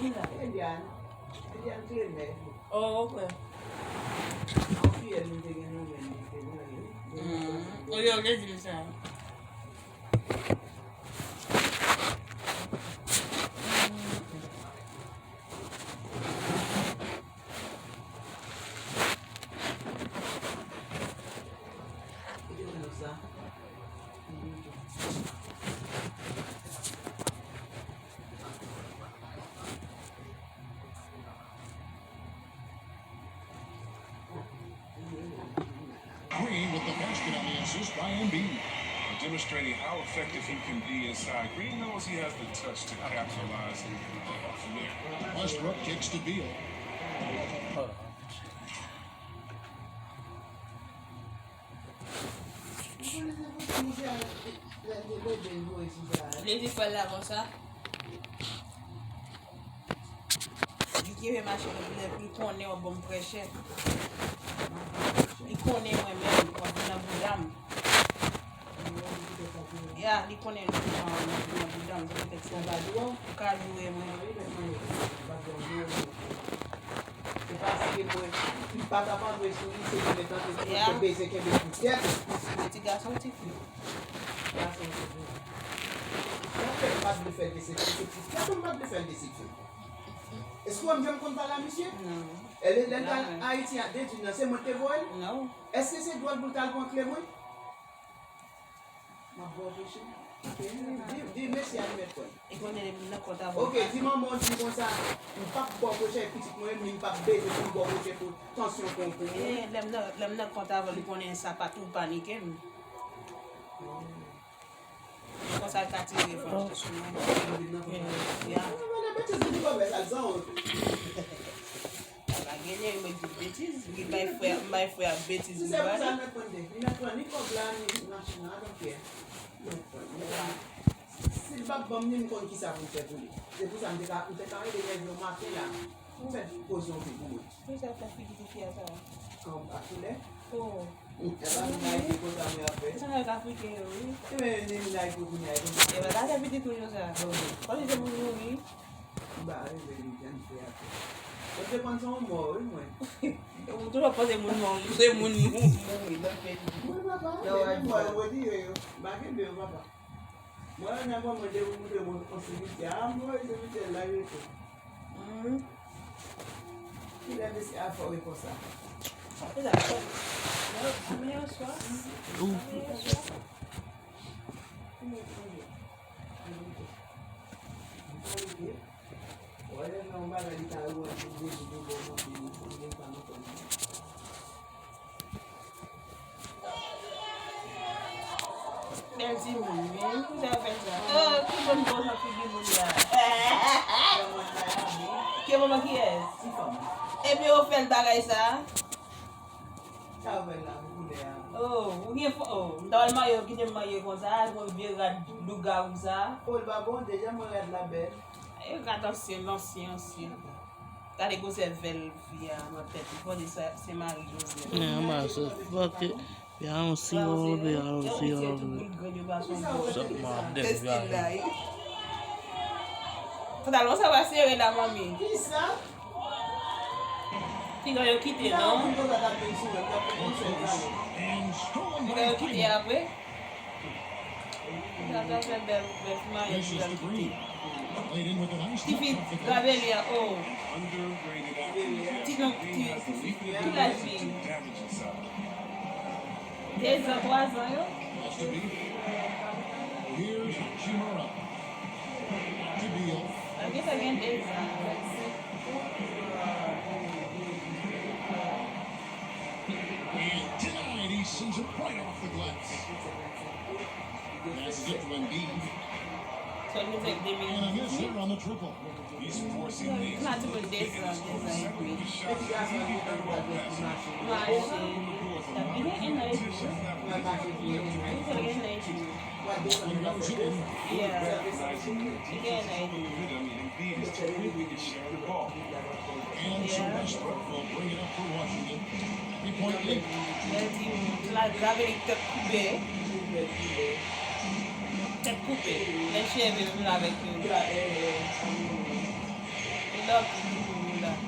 Indian clean there. Oh, okay. I'll feel anything in Oh, yeah, let's do that. Green with the basket on the assist by Embiid. Demonstrating how effective he can be inside. Green knows he has the touch to capitalize from there. Westbrook kicks to Beal. Les fois là comme ça. Il qui machin il connaît un bon prêcher. Il connaît moi-même quand on a boudam. Yeah, il connaît le boudam peut-être ça va jouer, car jouer moi. C'est parce que il pas capable de jouer c'est le temps de baisser que des Petit garçon petit fille. Capable de faire des sécurités. Capable de faire des sécurités. Est-ce qu'on vient contre la monsieur? Non. Elle est dans Haïti, c'est monté pour elle? Non. Est-ce que c'est droit pour t'aller contre les mots? Ma bonne dis merci à mettre quoi? Il connaît les comptables. Ok, dis-moi mon dit comme ça, on pas bon projet petit moi même pas baiser pour bon projet pour tension contre. Eh, l'aime comptable il connaît ça pas tout paniquer. Quand ça t'a tiré franchement sur moi. Yeah. La gagner me dit bêtises, il va faire bêtises. C'est ça me connaît. Il n'a pas ni comme là ni machine, I don't care. Si le pas bon ni comme qui ça vous fait pour lui. C'est pour ça me dit que vous êtes carré de rêve le matin là. Vous faites position pour vous. Qu'est-ce que ça fait qui fait ça? Comme à tous les. Oh. Ça va me pour ça me après. Ça va africain oui. Mais ni là pour vous aller. Et voilà ça petit toujours ça. Quand il est bon oui. Bah, il vient de faire. Você pode ser um humor, mãe. Eu vou tudo fazer muito bom, você é muito bom. Eu vou dizer, mas que bem, papá. Mas não vamos fazer muito conseguir, amor, isso me tem lá isso. Que deve ser a folga por ça. Exato. A minha é só. Olha, não vai ali estar o outro do bom ninguém está no caminho. Merci, mon bien. Vous avez fait ça. Oh, que bonne chose à faire, mon gars. Que maman qui est? Et puis, on fait le bagage ça. Ça va là, vous voulez. Oh, dans le maillot, qui est le maillot comme ça, on vient le gars comme ça. Oh, le babon, déjà, moi, regarde la belle. Eu regarde l'ancien. T'as les gosses velves via ma tête. Il faut dire ça, c'est Marie-Josée. Yeah, man, so fuck it. Yeah, I don't see all of it. I don't see all of it. Suck my dick, yeah. Faut alors ça va serrer la mamie. Qui ça? Tu vas quitter, non? Tu vas quitter après? Tu vas faire belle mariage, tu vas quitter. Tu fais Gabelia, oh. Tu l'as vu. 2 ans, 3 ans, yo? I guess again 2 ans. And tonight he sends it right off the glass. That's it for Embiid. So it means like they mean. And a miss here on the triple. He's forcing these. Not to put this on, agree. And so Westbrook will bring it up for Washington. 3-point lead. Tête coupée. Les cheveux avec love to do that.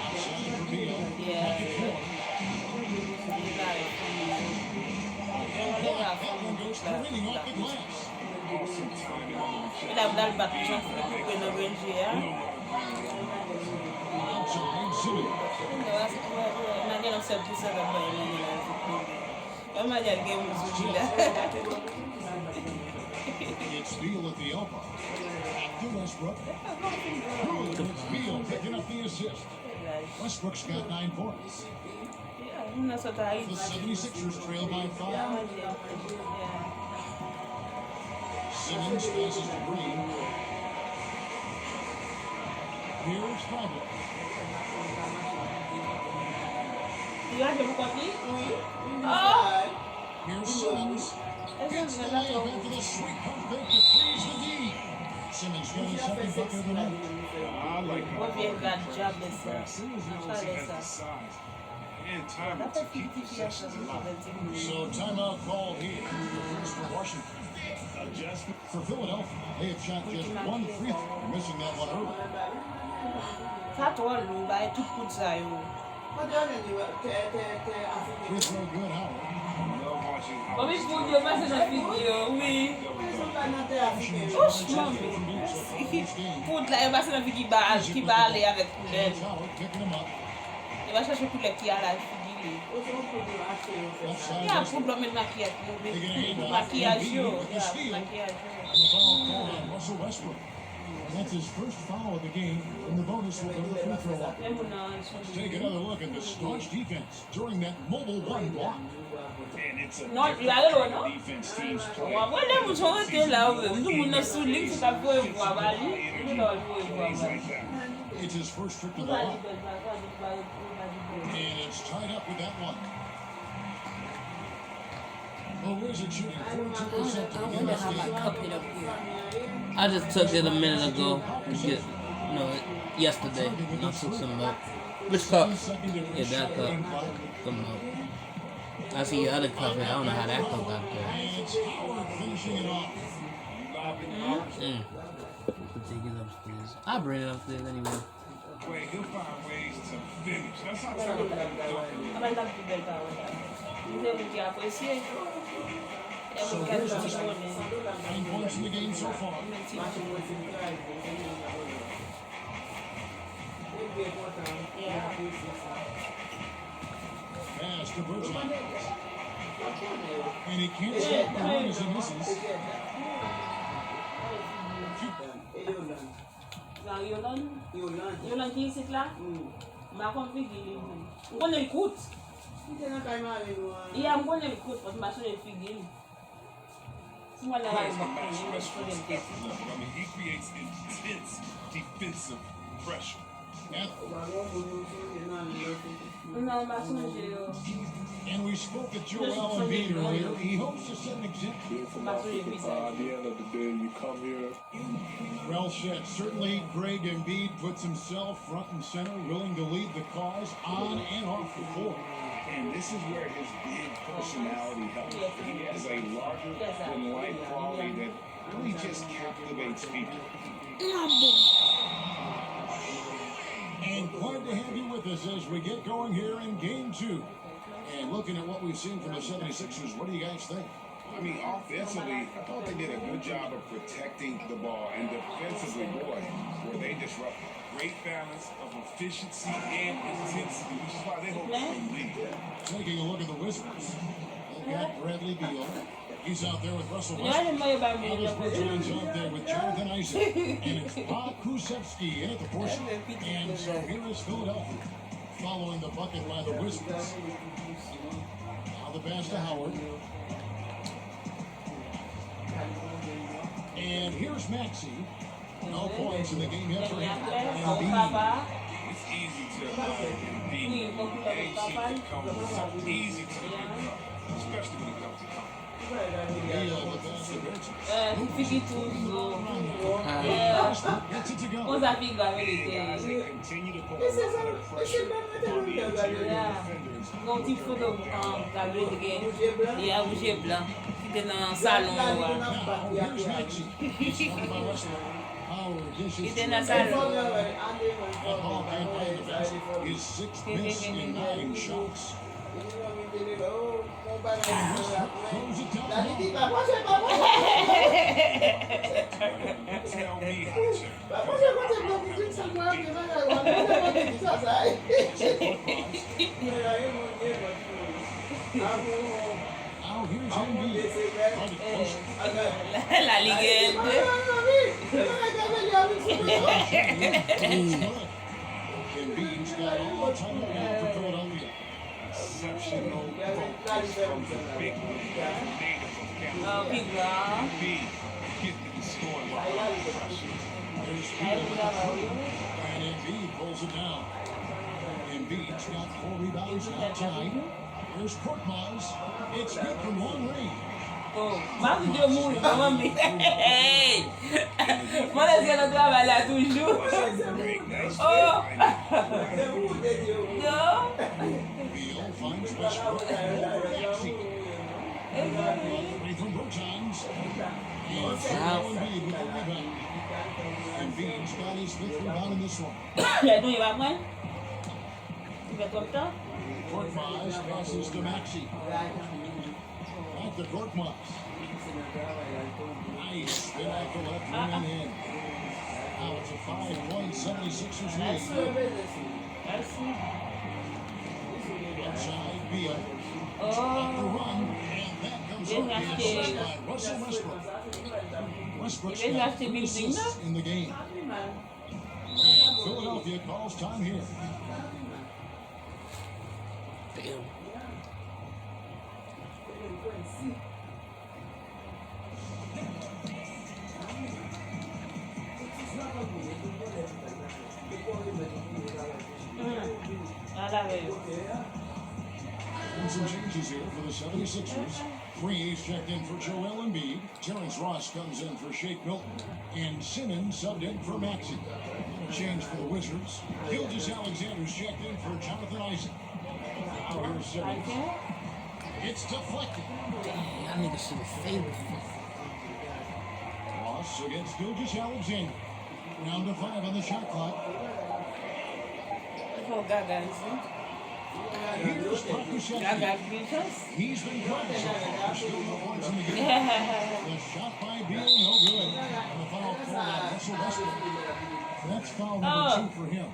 Outside for Beal. Yeah. Pocket four. That one goes careening off the glass. Awesome timing on the Il a dal battement pour couper nos belgiens. Outside Simmons. Imagine on s'est poussé là-bas, imagine on s'est poussé. Imagine le game aujourd'hui là. It's Beal at the elbow. Back to Westbrook. It's Beal picking up the assist. Westbrook's got 9 points. The 76ers trail by 5. Simmons passes to Green. Here's Butler. Here's Simmons. Gets the layup after the sweet pump fake to freeze the lead. Simmons got his second bucket of the night. I like how What we have got job this Simmons knows he has the size and timing to keep possessions alive. So timeout called here. First for Washington. Adjustment for Philadelphia. They have shot just 1 free throw, missing that one early. Ça toi nous ba tout coup ça yo. Free throw good, Howard. Love watching how Comme il faut dire pas c'est une vidéo, oui. Franchement, pour la il va c'est une fille qui va aller avec couleur. Howard picking him up. Il va chercher couleur qui a la fille. Il y a un problème de maquillage. Maquillage yo, maquillage. And the foul called on Russell Westbrook. That's his first foul of the game, and the bonus will go to the free throw line. Let's take another look at the staunch defense during that mobile one block. and it's a Non, il y a l'autre, non? defense teams play. Voilà, vous sont là, nous nous soulignons c'est pas pour voir Bali, nous leur jouer voir Plays Bali. like that. It's his first trip to the line, and it's tied up with that one. Well, Wizards shooting 42% to begin this game. I just took it a minute ago to get, yesterday. And I took some milk. Which cup? Yeah, that cup. Some milk. I see your other cup here. I don't know how that cup got there. And it's Howard finishing it off. Take it upstairs. I'll bring it upstairs anyway. Wait, he'll find ways to finish. That's how Tyler Perry So here's Westbrook. 9 points in the game so far. Pass to Bergeron. And he can't stop the run as he misses. Yolan qui c'est là? Ma config il on connaît le coût. Il y a on connaît le coût parce que ma soeur est figure. Si moi là plays va to match pas. Westbrook's effort level. I mean, he creates intense defensive pressure. Non, ma soeur j'ai And we spoke with Joel Embiid earlier. He hopes to set an example. ma soeur est bizarre. At the end of the day, you come here. Well said. Certainly, Greg Embiid puts himself front and center, willing to lead the cause on and off the court. And this is where his big personality helps. He has a larger than life quality that really just captivates people. And glad to have you with us as we get going here in game 2. And looking at what we've seen from the 76ers, what do you guys think? I mean, offensively, I thought they did a good job of protecting the ball. And defensively, boy, were they disruptive. Great balance of efficiency and intensity, which is why they hold the lead. Taking a look at the Wizards. They've got Bradley Beal. He's out there with Russell Il y a Westbrook. le maillot bas Albert Bergeron's out there with Jonathan Isaac. And it's Bob Kusevsky in at the portion. And so here is Philadelphia, following the bucket by the Wizards. Now the pass to Howard. And here's Maxey. No points in the game yet for him. Embiid. It's easy to be they seem to come with something easy to pick up, especially when it comes to comfort. Beal, the pass to Bergeron. fique tudo. Westbrook gets it to go. Os amigos avec Guys, les they continue to put a lot of pressure on the interior defenders. Quand il faut de tableau de game, il y a rouge blanc qui est dans le salon. Now, here's Maxey. He's scored by Westbrook. Howard dishes Ide to na him. sal. That ball can't find the fence. His sixth miss in 9 shots. Westbrook throws it down low. Tell me how to check. Now here's Embiid. Trying to push it. La Ligue 2. Embiid's got all time now for Philadelphia. Exceptional focus from the big native of California. Oh, big girl. Embiid getting the score while under pressure. There's Field and Embiid pulls it down. Embiid's got 4 rebounds now tied. There's Korkmaz. It's good from long range. Oh, mas deu muito, mami. Hey! Mano, você não trabalha toujours? Oh! Não? Beal finds Westbrook. Away from Bertans. And Embiid with the rebound. Embiid's got his 5th rebound in this one. Ya tu iba man? Iba conta? Korkmaz passes to Maxey. Back to Korkmaz. Nice. Then off the left wing and in. Now it's a 5-1 76ers lead. Outside Beal. Off the run. And that comes up the assist by Russell Westbrook. Westbrook's got 3 assists in the game. And Philadelphia calls time here. Damn. And some changes here for the 76ers. Freeze checked in for Joel Embiid. Terrence Ross comes in for Shake Milton. And Simmons subbed in for Maxey. Change for the Wizards. Gilgeous-Alexander's checked in for Jonathan Isaac. Now here's Simmons. It's deflected. Y'all niggas should have saved it. Ross against Gilgeous-Alexander. Round to 5 on the shot clock. Oh, Gaga, Here's Pakushevsky. Gaga, Jesus. He's been quiet so far. Still no points in the game. The shot by Beal, no good. And the foul called on Russell Westbrook. That's foul number 2 for him.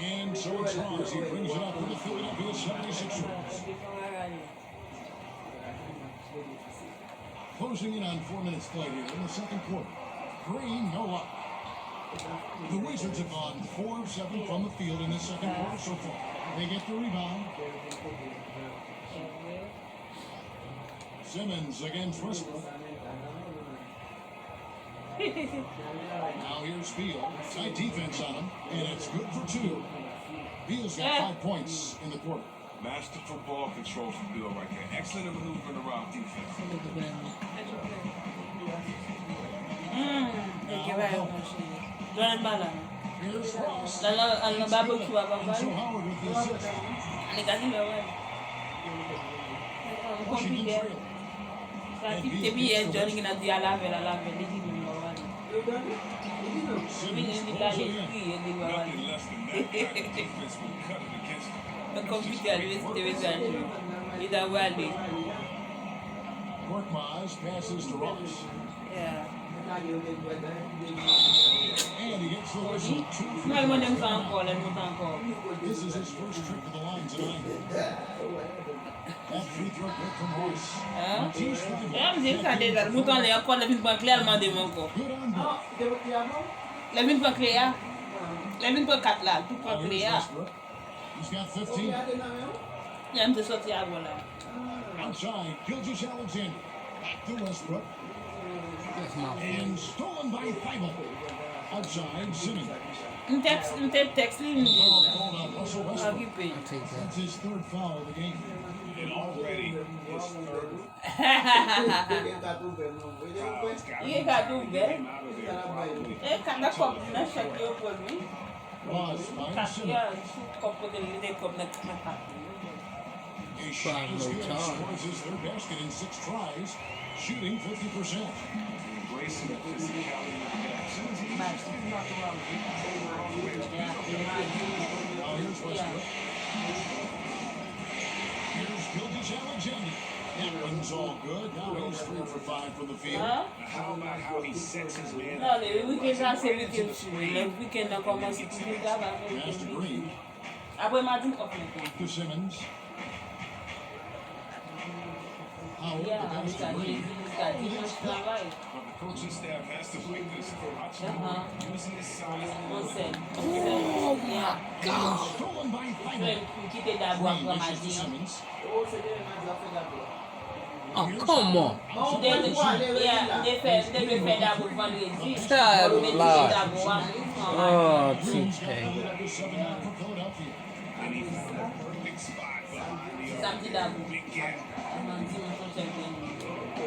And so it's Ross. He brings it up for the Philadelphia 76ers. Closing in on 4 minutes play here in the second quarter. Green, no luck. The Wizards have gone 4 of 7 from the field in this second quarter so far. They get the rebound. Simmons against Westbrook. Now here's Beal. Tight defense on him, and it's good for 2. Beal's got 5 points in the quarter. Masterful ball control from Bill right there. Excellent maneuvering around defense. Jangan malam. Here's Ross. Dalam barbecue apa And so Howard with the assist. Ni kasi lawan. Washington trail. Tapi tebi John kena dia lave di sini lawan. Ini Simmons di pulls kali it in. di lawan. Nothing less than that. That defense will cut it against them. The computer always tebi sanju. Ida wali. Korkmaz passes to Ross. Yeah. And he gets the whistle. 2 free Mai mo nem throws. sang ko lan mo sang ko. This is his first trip to the line tonight. That free throw good from Ross. Matisse with the Ya mzee ka de dar mutan le akon le vin pas clairement de mon ko. good on Bill. Le vin pas clair. Le vin pas 4 là, tout pas Here's clair. Westbrook. He's got 15. Ya mzee sorti a bola. Outside, Gilgeous-Alexander. Back to Westbrook. That's my fault. And stolen by Thibault. Outside, Simmons. Text li Foul called on Russell Westbrook. occupé. I take that. That's his 3rd foul of the game. And already his third Iye ka tu be. came out of there properly. Kana kop na shake yo por mi. Ross finds Ya Simmons. kop de kop na kana. A shot is good. Scores his third basket in 6 tries, shooting 50%. Embracing the physicality of the guys. Now here's Westbrook. Here's Gilgeous-Alexander. That one's all good. Now he's 3 for 5 from the field. How about how he sets his man Non, up? le week-end ça c'est le week-end a commencé tout le temps Pass to Green. après mardi off le To Simmons. Howard, Yeah, the pass to Green. jusqu'à dimanche travail. But the coaching staff has to pick this. Watching him using his size. On sait. Oh my God. Stolen by Je Fido. vais quitter d'abord Green après dishes to mardi. Simmons. Oh, c'est des matchs à faire d'abord. Oh, come on. Oh, on peut voir les They fait d'abord vendredi. Child Mais Lord. d'abord Oh, Green's TK. got the lead up to 7 for Philadelphia. And he found a perfect spot behind the samedi d'abord. big gap. Dimanche prochain.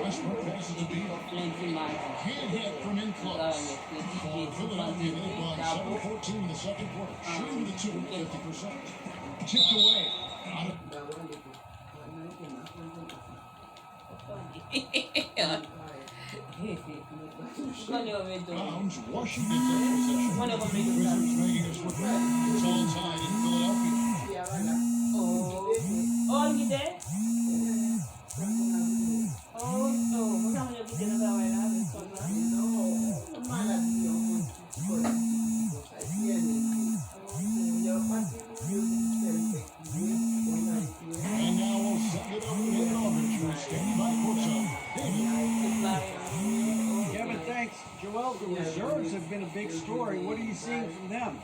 Westbrook passes to Beal. Lundi mardi. Can't hit from in close. For Philadelphia, they've gone 7-14 in the second quarter. Shooting the 2, 50%. Tipped away. Out of bounds. Washington takes possession. Wizards making a switch. It's all tied in Philadelphia. Oh, you there? Oh, no. Vamos a ver que no va a And now we'll send it over to the Aldridge. Standing by courtside. David. Kevin, thanks. Joel, the reserves have been a big story. What are you seeing from them?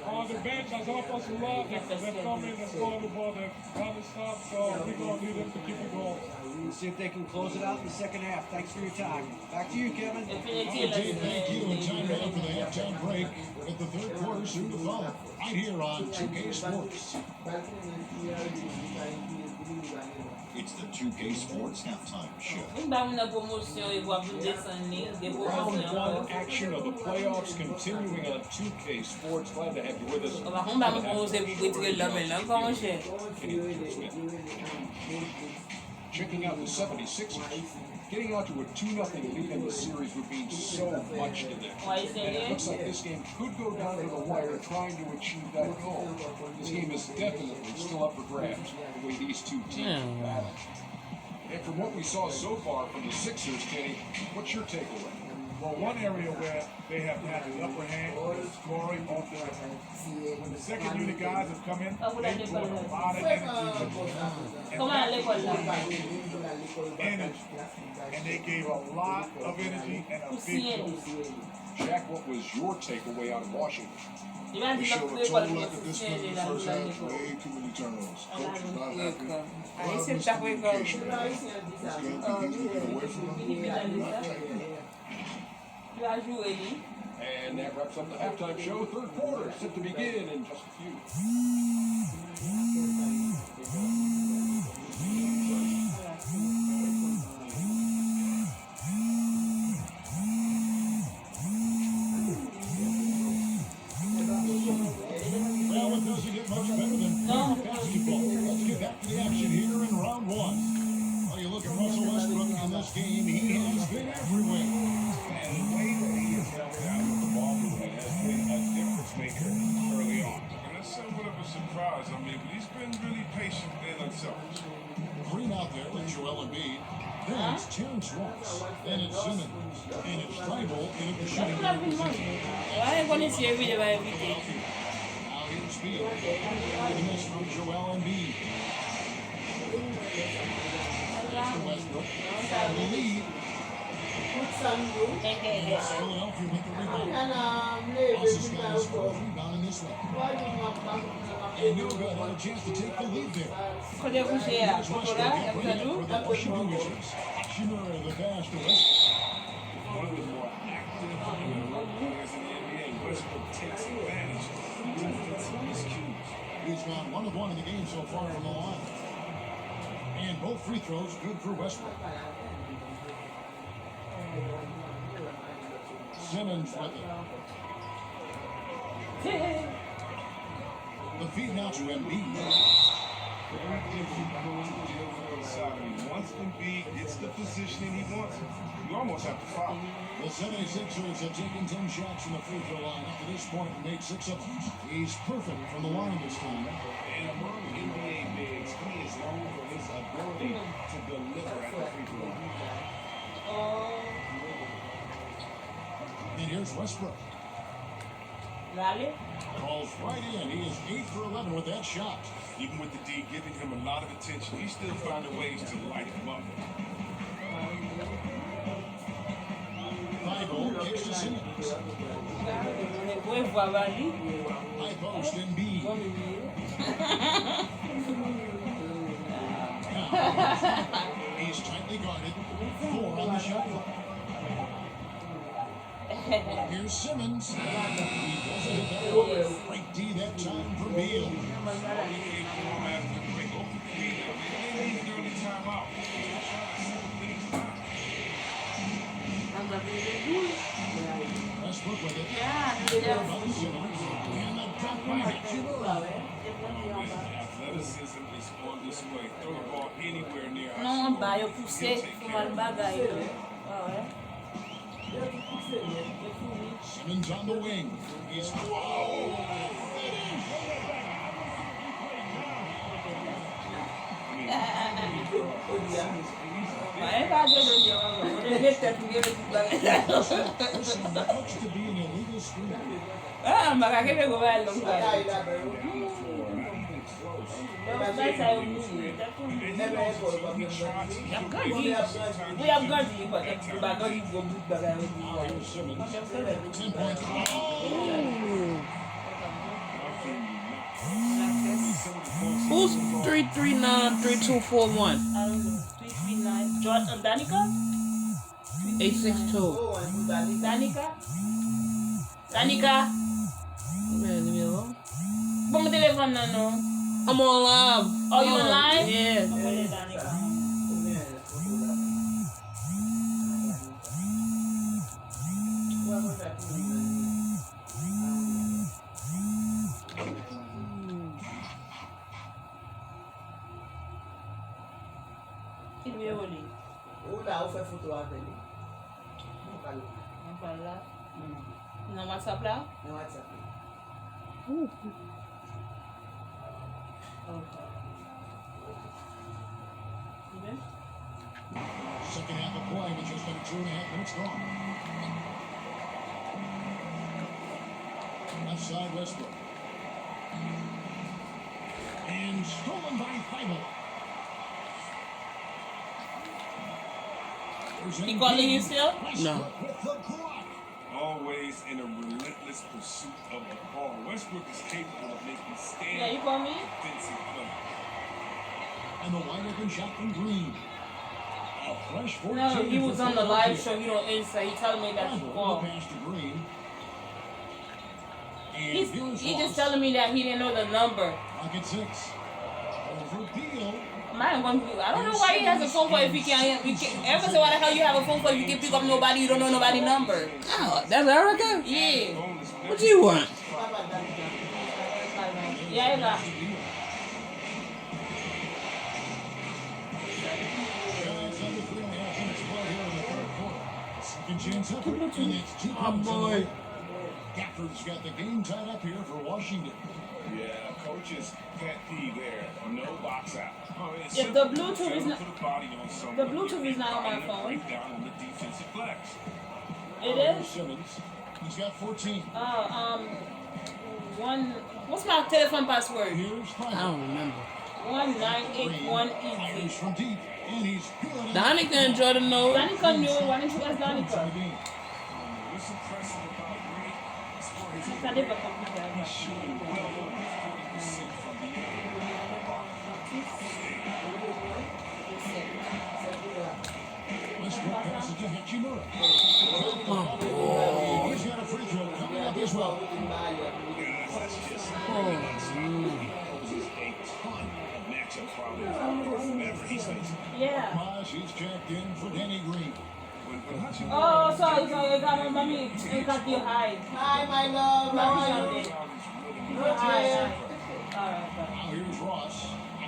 On the bench, as offensive line, they're coming and scoring the ball. They're trying to stop, so we're going to need them to keep it going. We'll see if they can close it out in the second half. Thanks for your time. Back to you, Kevin. Dave, thank you. And time now for the halftime break. With the third quarter soon to follow. Right here on 2K Sports. It's the 2K Sports halftime show. Round 1 action of the playoffs continuing on 2K Sports. Glad to have you with us. Checking out the 76ers. Getting out to a 2-0 lead in the series would mean so much to them. And it looks like this game could go down to the wire trying to achieve that goal. This game is definitely still up for grabs, the way these two teams are battling. And from what we saw so far from the Sixers, Kenny, what's your takeaway? Well, one area where they have had the upper hand is scoring offensively. When the second unit guys have come in, they brought a lot of energy. And they gave a lot of energy and a big push. Jack, what was your takeaway out of Washington? We showed a total lack of discipline in the first half. Way too many turnovers. Coach is not happy. A lot of miscommunication. This game can easily get away from them. Not taking it. And that wraps up the halftime show. Third quarter set to begin in just a few. Well, it doesn't get much better than basketball. Let's get back to the action here in round 1. Well, you look at Russell Westbrook in this game, he has been everywhere. And the way that he has helped out with the ball movement has been a difference maker early on. And that's somewhat of a surprise. I mean, but he's been really patient and unselfish. Green out there with Joel Embiid. Then it's Terrence Ross. Then it's Simmons. And it's Tribal in the shooting guard position. Now here's Beal. And this from Joel Embiid. Westbrook. The lead. Philadelphia with the rebound. Ross has got his fourth rebound in this one. And no good had a chance to take the lead there. Here's Westbrook at the end for the Washington Wizards. Shimmer the pass to Westbrook. One of the more active players in the NBA. Westbrook takes advantage of these cues. He's gone 1 of 1 in the game so far from the line. And both free throws good for Westbrook. Simmons with it. The feed now to Embiid. Once Embiid gets the positioning he wants, you almost have to foul. The 76ers have taken 10 shots from the free throw line up to this point and made 6 of them. He's perfect from the line this time. And among NBA bigs, he is known for his ability to deliver at the free throw line. And here's Westbrook. Rally? Calls right in. He is 8 for 11 with that shot. Even with the D giving him a lot of attention, he's still finding ways to light him up. 5-0 kicks to Simmons. High post and B. He's tightly guarded. 4 on the shot clock. Here's Simmons. He doesn't hit that ball. Right D that time for Beal. Westbrook with it. And the dunk by Hachimura. Athleticism is on display. Throw the ball anywhere near us. Non, ba, yo pousse pou man bagay yo. Simmons on the wing. He's looks to be an illegal screen. Makakebe go ba long time. We have Gandhi, but Gandhi go boot bagay. Simmons, 10 points. Who's 339-3241? I don't know. 339. Jordan Danica? 862. Danica? Danica? Man, leave me alone. Put my telephone now, no. I'm on live. Oh, you on live? Yeah. Okay, Danica. Não WhatsApp lá? No WhatsApp. Second half of play, but just under 2.5 minutes gone. Left side, Westbrook. And stolen by Feibel. He calling you still? No. Always in a relentless pursuit of the ball. Westbrook is capable of making stand Yeah, you call me? defensive play. And the wide open shot from Green. A fresh 14. No, he was on the live show. He don't answer. He telling me that you called. Pass to Green. And He's just telling me that he didn't know the number. Pocket 6. Over Beal. I don't know why he has a phone call if he can't. Ever say, why the hell you have a phone call if you can pick up nobody, you don't know nobody's number? Oh, that's Erica? Yeah. What do you want? Yeah, yeah. Second chance effort, and it's 2 points. Oh, boy. Gafford's got the game tied up here for Washington. Yeah, coach's pet peeve there. No box out. If the Bluetooth is not, the Bluetooth is not on my phone. Breakdown on the defensive flex. It is. Simmons, he's got 14. What's my telephone password? Here's I Feibel. don't remember. 1981 Fires easy. from deep, and he's good. Danica and Jordan know. Danica knew. Why didn't you ask Danica? What's impressive about Green is for his Ça dépend comment ça va. shooting well over 40% from the air. Westbrook passes to Hachimura. He's got a free throw coming up as well. That's just poses a ton of matchup problems whenever he's facing. Yeah. Maz, he's checked in for Danny Green. Oh, sorry. I got my mommy. I got you. Hi. Hi, my love. How are you? Hi. All right. Now here's Ross.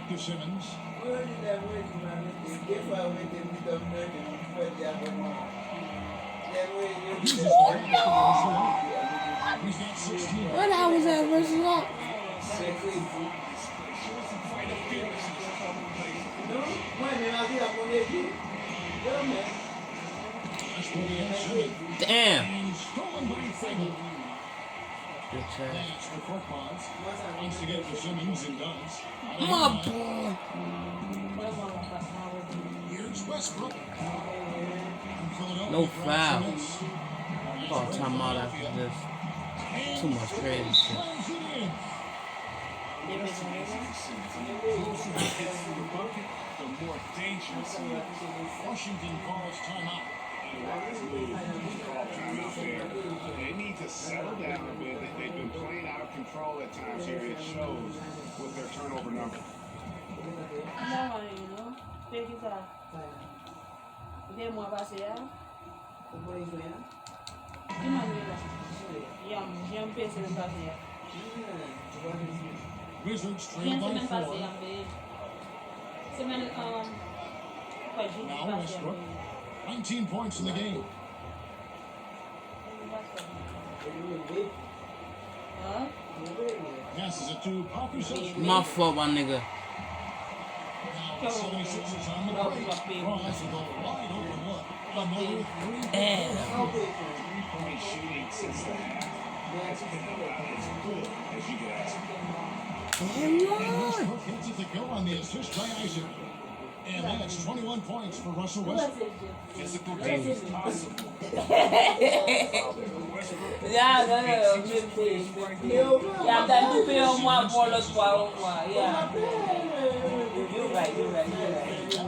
back to Simmons. Uses the ball. He's got 16. What the hell was that versus Hawk? Damn. And stolen by Frankel. Good try. Pass for Korkmaz. Wants to get it to Simmons and does. My boy. Here's Westbrook. No foul. Oh, timeout after this. Too much crazy shit. The more dangerous it is. Washington calls timeout. They need to settle down a bit. They've been playing out of control at times here. It shows with their turnover number. Wizards trail by 4. Now Westbrook. 19 points in the game. Passes it to Parker Sessions. My fault, my nigga. Now 76 is on the break. Cross will go wide open look. Another 3. Damn. Three-point shooting since the half. It's been about as good as you could ask for. And Westbrook gets it to go on the assist by Isaac. And that's 21 points for Russell Westbrook. Physical game is possible. Yeah, no, yeah, that you pay on one for the yeah. You're right.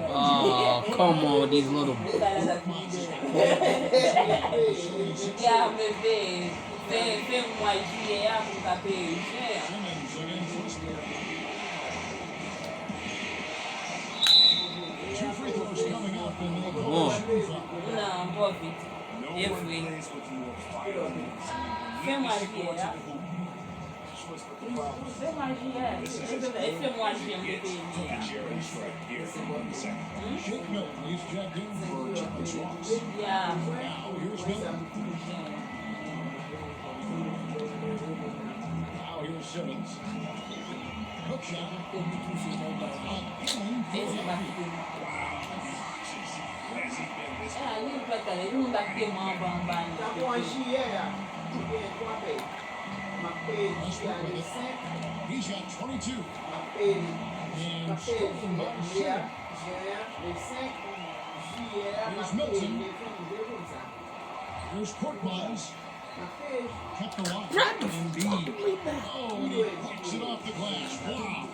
Oh, come on with these little. Yeah, baby. Fais moi juillet, à mon capé. Simmons against Westbrook. 2 free throws coming up and they'll go Oh. shooting foul. No, profit. No If one we. plays with more fire than Fais moi juillet, hein. Fais moi juillet. Fais moi juillet, bébé. Jerry strike here in the second. Shake Milton, he's checked in for Chuck's loss. Yeah. Now here's Milton. Now here's Simmons. Hook shot. He's got 22. And stolen by Simmons. Here's Milton. Here's Korkmaz. Kept the lock. Indeed. Oh, and he picks it off the glass. Wow.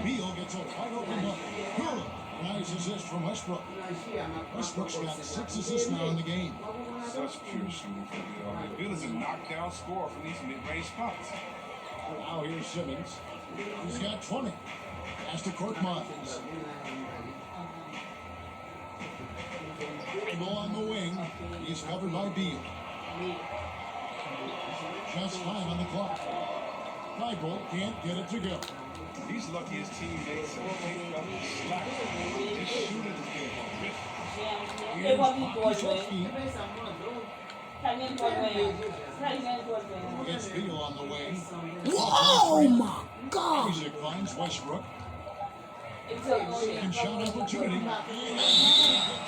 Beal gets a wide open look. Good. Nice assist from Westbrook. Westbrook's got 6 assists now in the game. Such pure shooting for Bill. Bill is a knockdown scorer from these mid-range spots. Now here's Simmons. He's got 20. Pass to Korkmaz. Dribble on the wing. He's covered by Beal. Just 5 on the clock. Thibault can't get it to go. He's lucky his teammates have picked up the slack. This shooter is getting horrific. Et what we go Kushevsky gets Beal on the wing. Oh my God. Isaac finds Westbrook. It's Second shot opportunity.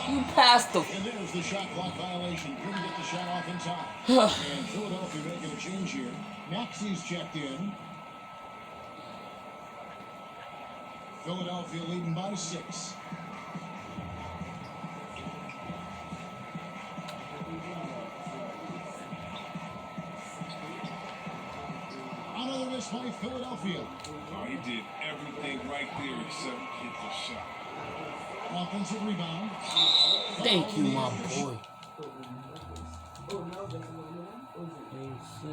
You passed the. And there's the shot clock violation. Couldn't get the shot off in time. And Philadelphia making a change here. Maxi's checked in. Philadelphia leading by 6. Another miss by Philadelphia. Oh, he did everything right there except hit the shot. Offensive rebound. Thank you, my boy.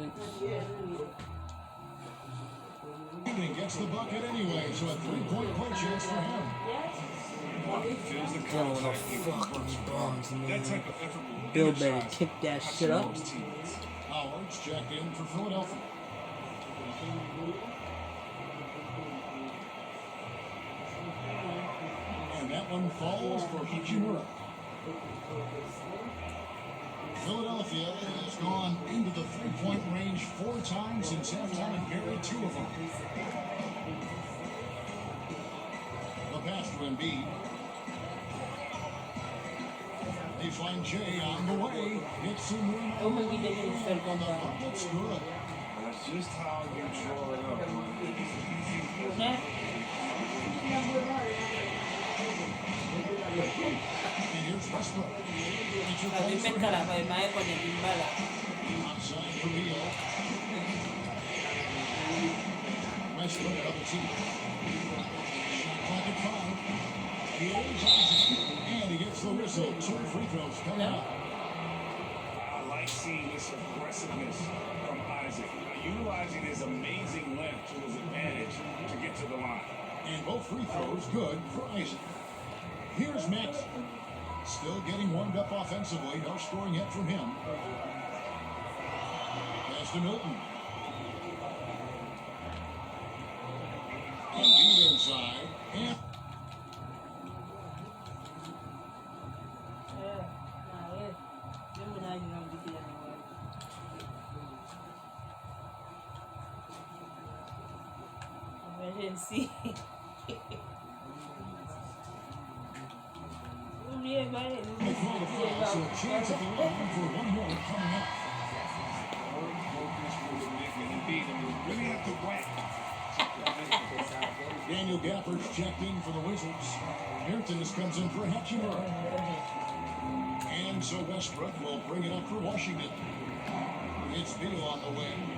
86. Evening gets the bucket anyway, so a 3-point play chance for him. Feels the Yo, the contact. fucking bums, That man. type of effort will Bill better energize kick that shit up. most teams. Howard's checked in for Philadelphia. one falls for Hachimura. Philadelphia has gone into the three-point range 4 times since halftime and buried 2 of them. The pass to Embiid. They find Jay on the way. Hits him on the bucket's good. That's just how you draw it up. And here's Westbrook. Outside for Beal. Westbrook double team. Shot clock at 5. Here's Isaac. And he gets the whistle. 2 free throws coming up. I like seeing this aggressiveness from Isaac. Utilizing his amazing length to his advantage to get to the line. And both free throws good for Isaac. Here's Max. Still getting warmed up offensively. No scoring yet from him. Pass to Milton. Embiid inside. And emergency. the qualifier, so a chance at the line for one more coming up. Really have to whack. Daniel Gafford's checked in for the Wizards. Ayrton comes in for Hachimura. And so Westbrook will bring it up for Washington. It's Beal on the wing.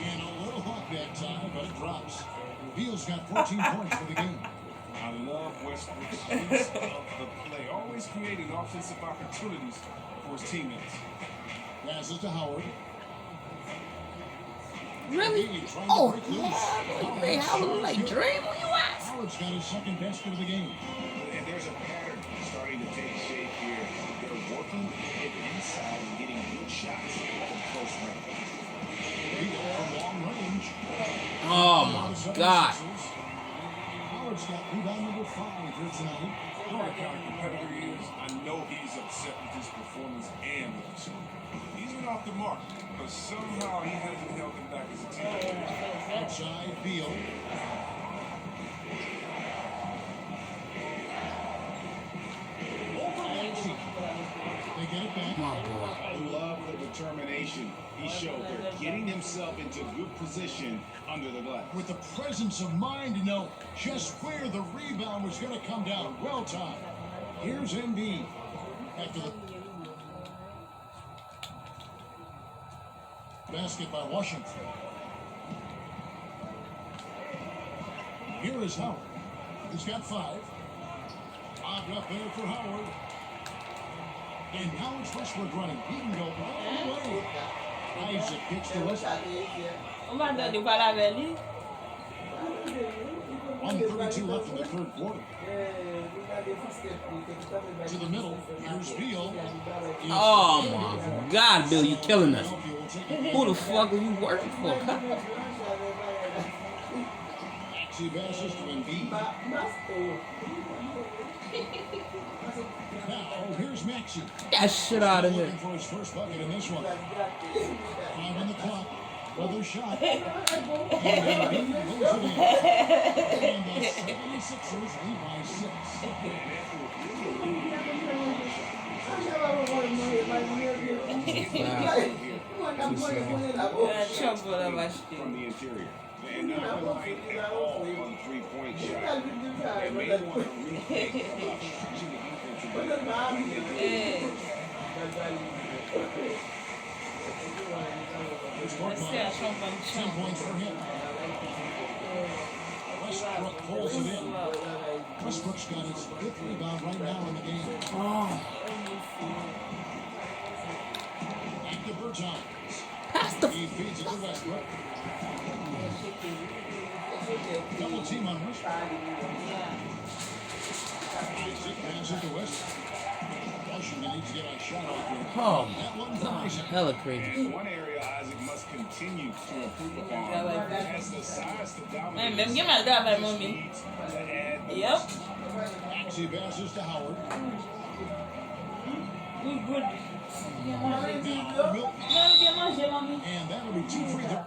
And a little hot that time, but it drops. Beal's got 14 points for the game. I love Westbrook's use of the play, always creating offensive opportunities for his teammates. Passes to Howard. Really? Oh, they Howard like dream on your ass. Howard's got his second basket of the game. And there's a pattern starting to take shape here. They're working it inside and getting good shots from close range. Beal from long range. Oh my God. Howard's got rebound number 5 here tonight. What kind of competitor he is, I know he's upset with his performance and with his score. He's been off the mark, but somehow he hasn't held him back as a team. Outside Beal. They get it back. My boy. I love the determination he showed there, getting himself into good position under the glass. With the presence of mind to know just where the rebound was going to come down. Well timed. Here's Embiid. After the basket by Washington. Here is Howard. He's got 5. Lobbed up there for Howard. And now it's Westbrook running. He can go all the way. Isaac gets the whistle. 1:32 left in the third quarter. To the middle. Here's Beal. Oh my God, Bill, you killing us. Who the fuck are you working for? Maxey passes to Embiid. Now, here's Maxey. Get that shit out of here. Looking for his first bucket in this one. 5 on the clock. Another shot. And Embiid lays it in. And the 76ers lead by 6. From the interior. And not relying at all on 3-point shot. They may want to rethink about stretching the defense a bit. Here's Korkmaz. 10 points for him. Westbrook pulls it in. Westbrook's got his 5th rebound right now in the game. Back to Bertans. He feeds it to Westbrook. Double team on Westbrook. Passes it to Westbrook. Washington needs to get a shot off here. Oh my God, hella crazy. And one area Isaac must continue to improve upon has the size to dominate. Même qui m'a dit avec mon To add Yep. Maxey passes to Howard. We good. Now, Milton. And that'll be 2 free throws.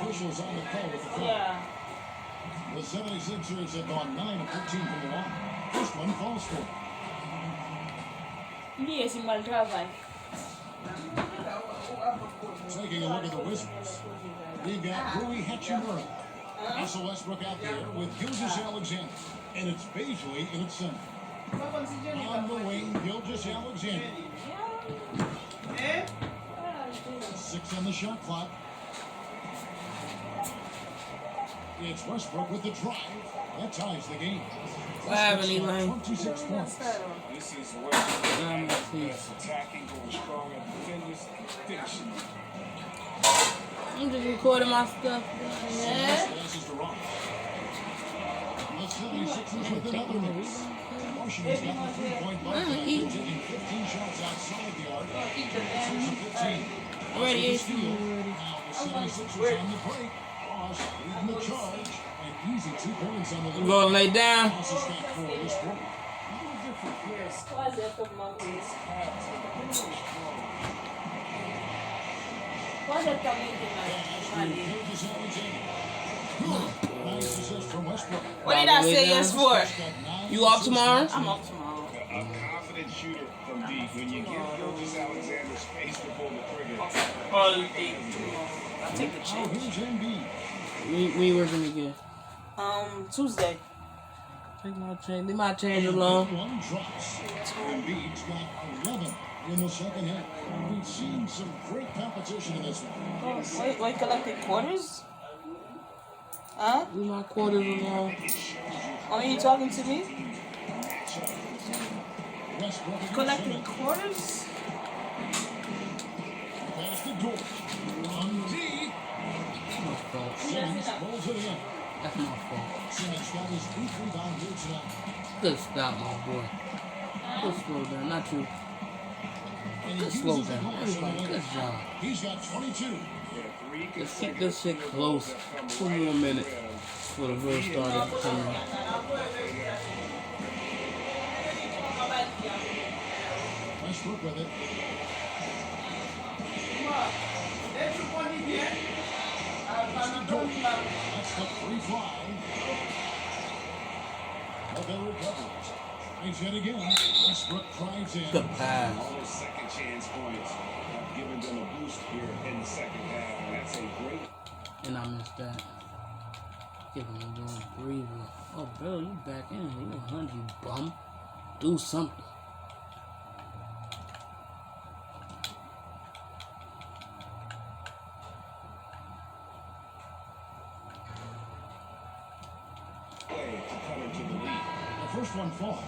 Officials on the call with the foul. Yeah. The 76ers have gone 9 of 13 from the line. First one falls for. Yes, in my driver. Taking a look at the Wizards. We've got Rui Hachimura. Russell Westbrook out there with Gilgeous Alexander. And it's Beasley in its center. On the wing, Gilgeous Alexander. 6 on the shot clock. It's Westbrook with the drive. That ties the game. What happened, Elaine? 26 points. This is Westbrook that's attacking, going strong at defenders, finishing. I'm just recording my stuff. Yeah. Passes to Ross. The 76ers with another miss. Washington's got the 3-point line, taking 15 shots outside the arc. 15. Already ate Now the 76ers on the break. Ross leading the charge. And easy 2 points on the You gonna lay down? Ross has got 4 this quarter. Gilgeous Alexander. Nice assist from Westbrook. What did I say yes for? You off tomorrow? I'm off tomorrow. A confident shooter from deep. When you give Gilgeous Alexander space to pull the trigger. All day tomorrow. I'll take the Now change. here's Embiid. When you working again? Tuesday. Take my change. Leave my change alone. One drops. Embiid's got 11 in the second half. We've seen some great competition in this one. Wait, collected quarters? Huh? Leave my quarters alone. Are you talking to me? Westbrook against Collecting Simmons. quarters? Pass to George. On D. That's my fault. Simmons rolls it in. That's my fault. Simmons got his 8th rebound here tonight. Good stop, my boy. Good slow down. Not you. And Good he slow uses the down. glass on Everybody, the good way. job. He's got 22. Let's keep this shit close. 2 more minutes before the verse started coming. Westbrook with it. That's the free fly. But they recover. Nice hit again. Westbrook drives in. Good pass. All those second chance points have given them a boost here in the second half. And that's a great. And I missed that. Give me a little breather. Oh, bro, you back in here. You 100, you bum. Do something. Play to cut into the lead. The first one falls.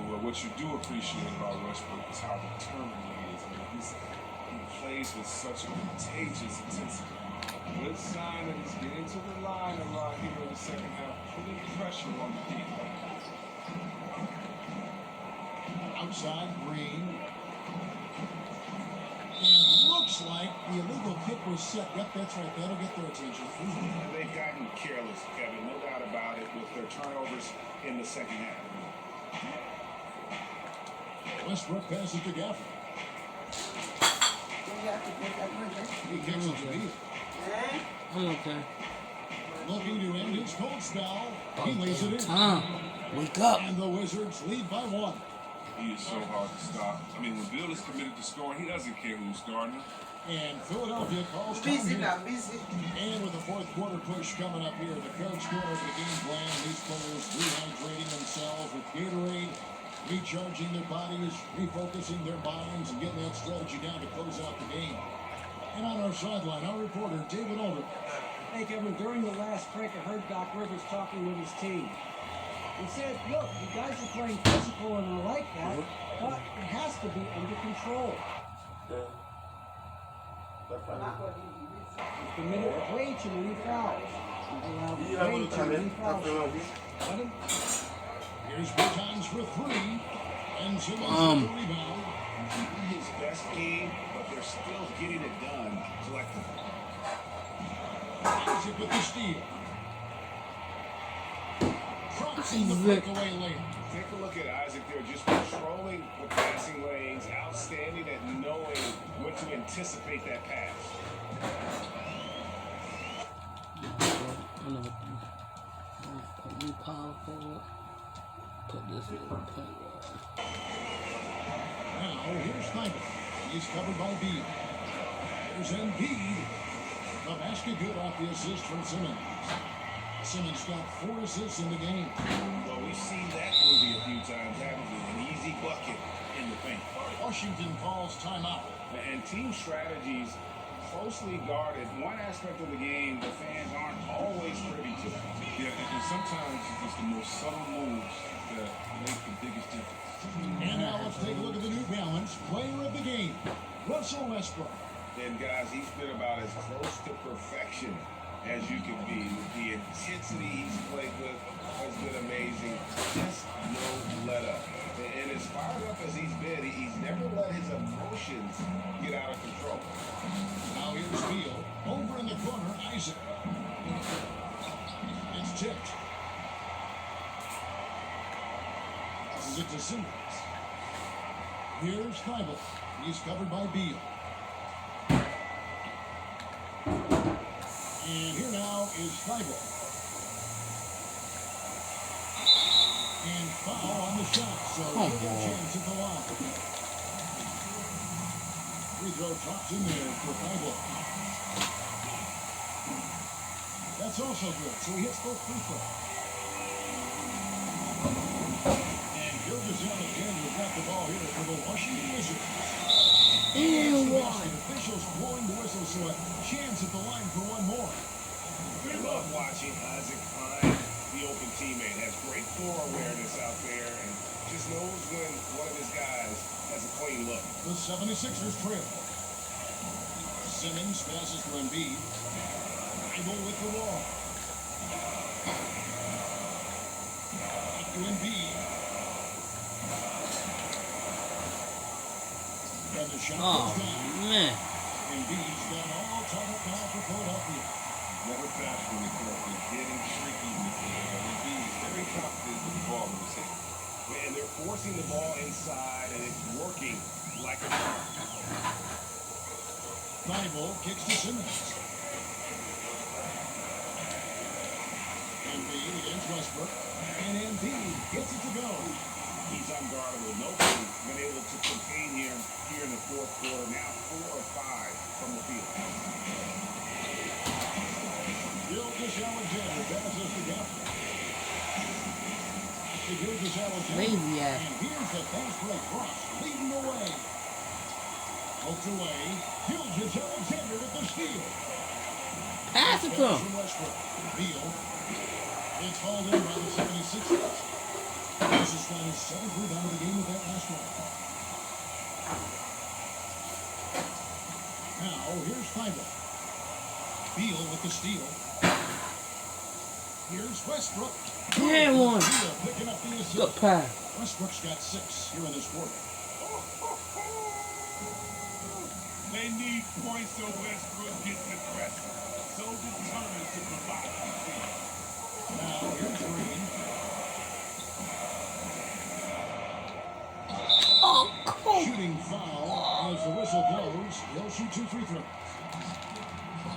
Well, what you do appreciate about Westbrook is how determined he is. I mean, he plays with such a contagious intensity. Good sign that he's getting to the line a lot here in the second half, putting pressure on the defense. Outside Green. And looks like the illegal kick was set. Yep, that's right. That'll get their attention. They've gotten careless, Kevin, no doubt about it, with their turnovers in the second half. Westbrook passes to Gafford. He kicks it to Beal. I'm okay. Looking to end his cold spell. He lays it in. Tom, wake up. And the Wizards lead by 1. He is so hard to stop. I mean, when Bill is committed to scoring, he doesn't care who's guarding him. And Philadelphia calls Busy time now, here. busy. And with the fourth quarter push coming up here, the coach going over the game plan. These players rehydrating themselves with Gatorade, recharging their bodies, refocusing their minds, and getting that strategy down to close out the game. And on our sideline, our reporter, David Aldridge. Hey, Kevin, during the last break, I heard Doc Rivers talking with his team. He said, look, you guys are playing physical and I like that, but it has to be under control. He's committed way too many fouls. He's allowed way too many fouls. Let him. Here's Bertans for three. And Simmons for the rebound. His best game, but they're still getting it done collectively. Isaac with the steal. Crossing the breakaway lane. Take a look at Isaac there, just controlling the passing lanes, outstanding at knowing when to anticipate that pass. Put this in the point. Now, here's Snyder. He's covered by Beal. There's Embiid. The basket good off the assist from Simmons. Simmons got 4 assists in the game. Well, we've seen that movie a few times, haven't we? An easy bucket in the paint. Washington calls timeout. And team strategies closely guarded. One aspect of the game the fans aren't always privy to. Yeah, and sometimes it's the most subtle moves that make the biggest difference. And now let's take a look at the New Balance player of the game, Russell Westbrook. And guys, he's been about as close to perfection as you can be. The intensity he's played with has been amazing. Just no let up. And as fired up as he's been, he's never let his emotions get out of control. Now here's Beal. Over in the corner, Isaac. It's tipped. Passes it to Simmons. Here's Thibault. He's covered by Beal. And here now is Thibault. And foul on the shot, so he'll get a chance at the line. Free throw drops in there for Thibault. That's also good, so he hits both free throws. And Gilgeous-Alexander's got the ball here for the Washington Wizards. And officials blowing the whistle, so a chance at the line for one more. We love watching Isaac find the open teammate. Has great floor awareness out there and just knows when one of his guys has a clean look. The 76ers trail. Simmons passes to Embiid. Thibault with the wall. Back to Embiid. And the shot goes down. Man. Embiid's got all tied up now for Philadelphia. Never fast when they come up with getting tricky with it. Embiid is very confident with the ball in his hand. And they're forcing the ball inside, and it's working like a charm. Thibault kicks to Simmons. Embiid against Westbrook. And Embiid gets it to go. He's unguardable. Nobody's been able to contain him here in the fourth quarter. Now 4 of 5 from the field. Gilgeous-Alexander passes to Gaffney. To Gilgeous-Alexander. Lazy ass. And here's the fast break cross, leading the way. Poked away. Gilgeous-Alexander with the steal. Pass it to him. From Westbrook. Beal. It's hauled in by the 76ers. This is line 7th rebound of the game with that last one. Now, here's Thibault. Beal with the steal. Here's Westbrook. And one. Beal picking up the assist. Good pass. Westbrook's got 6 here in this quarter. They need points so Westbrook gets aggressive. So determined to provide. Now, here's Green. Shooting foul as the whistle blows. He'll shoot 2 free throws.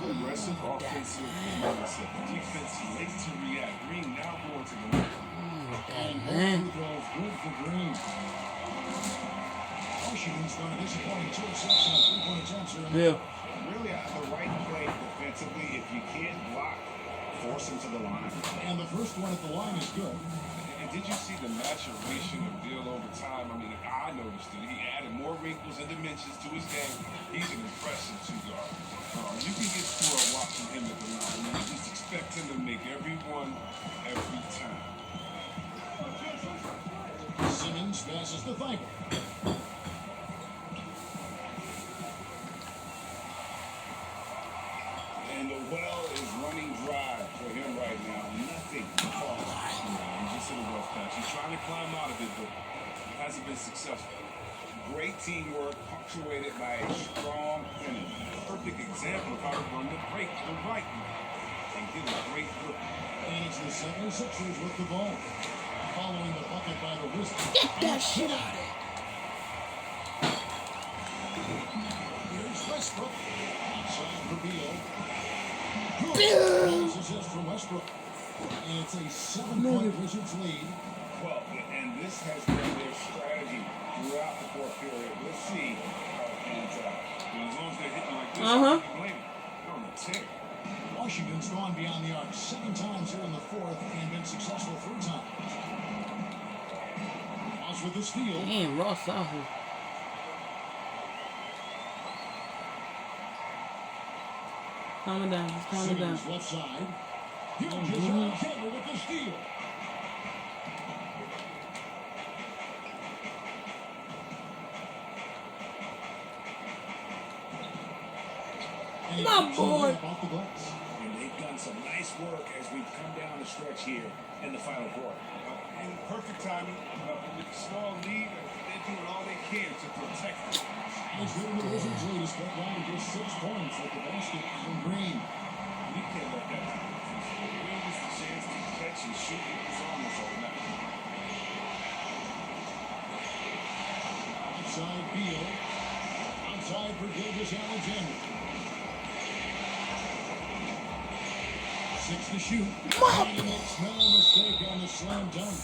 Aggressive offensive mindset. Defense late to react. Green now going to the line. And both free throws good for Green. Washington's going to disappointing 2 assists on 3-point attempts here. Yeah. Really the right play defensively. If you can't block, force him to the line. And the first one at the line is good. And did you see the maturation of Beal over time? I mean, I noticed it. He added more wrinkles and dimensions to his game. He's an impressive 2-guard. You can get score watching him at the line. You just expect him to make every one every time. Simmons passes to Thibault. patch. He's trying to climb out of it, but hasn't been successful. Great teamwork, punctuated by a strong finish. Perfect example of how to run the break to the right and get a great look. And it's the 76ers with the ball. Following the bucket by the wrist. Get that shit out of there. Here's Westbrook. Outside for Beal. Good. Nice assist from Westbrook. And it's a 7-point Wizards lead. Well, and this has been their strategy throughout the fourth period. We'll see how it pans out. And as long as they're hitting like this, Uh-huh. you can blame it. They're on a tear. Washington's gone beyond the arc 7 times here in the fourth and been successful 3 times. Ross with the steal. Damn, Ross out here. Calm it down, just calm it down. Simmons left side. Alexander with the steal. My boy. Off the glass. And they've done some nice work as we've come down the stretch here in the final quarter. And perfect timing. With a small lead, they're doing all they can to protect it. He's giving the Wizards lead. He's cut down to just 6 points at the basket from Green. We can't let that happen. He gets the chance to catch and shoot. It's almost automatic. Outside Beal. Outside for Gilgeous-Alexander. 6 to shoot. And he makes no mistake on the slam dunk.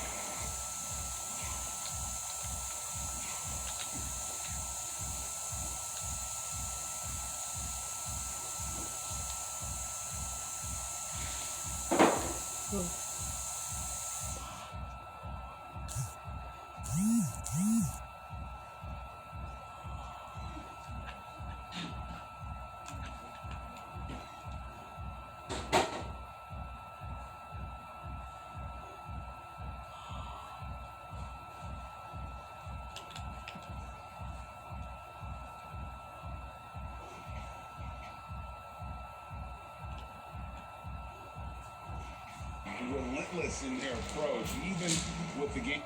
Relentless in their approach, even with the game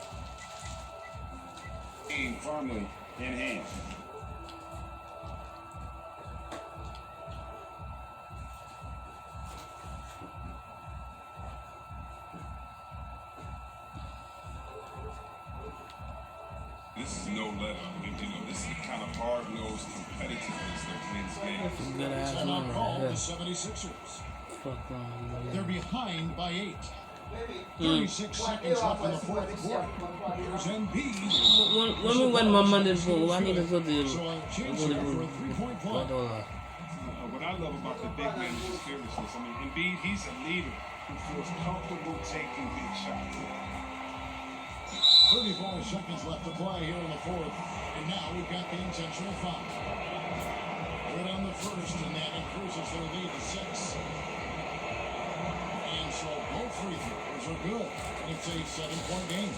firmly in hand. This is no let up. This is the kind of hard-nosed competitiveness that wins games. Good ass Timeout one call right the here. 76ers. Fuck on. They're behind by 8. 36 seconds left in the fourth quarter. Here's Embiid. When we win my Monday for, I need to go to So a chance here for a 3-point play. What I love about the big man is his fearlessness. I mean, Embiid, he's a leader who feels comfortable taking big shots. 34 seconds left to play here in the fourth. And now we've got the intentional foul. Good on the first, and that increases their lead to 6. And so both free throws are good. And it's a 7-point game.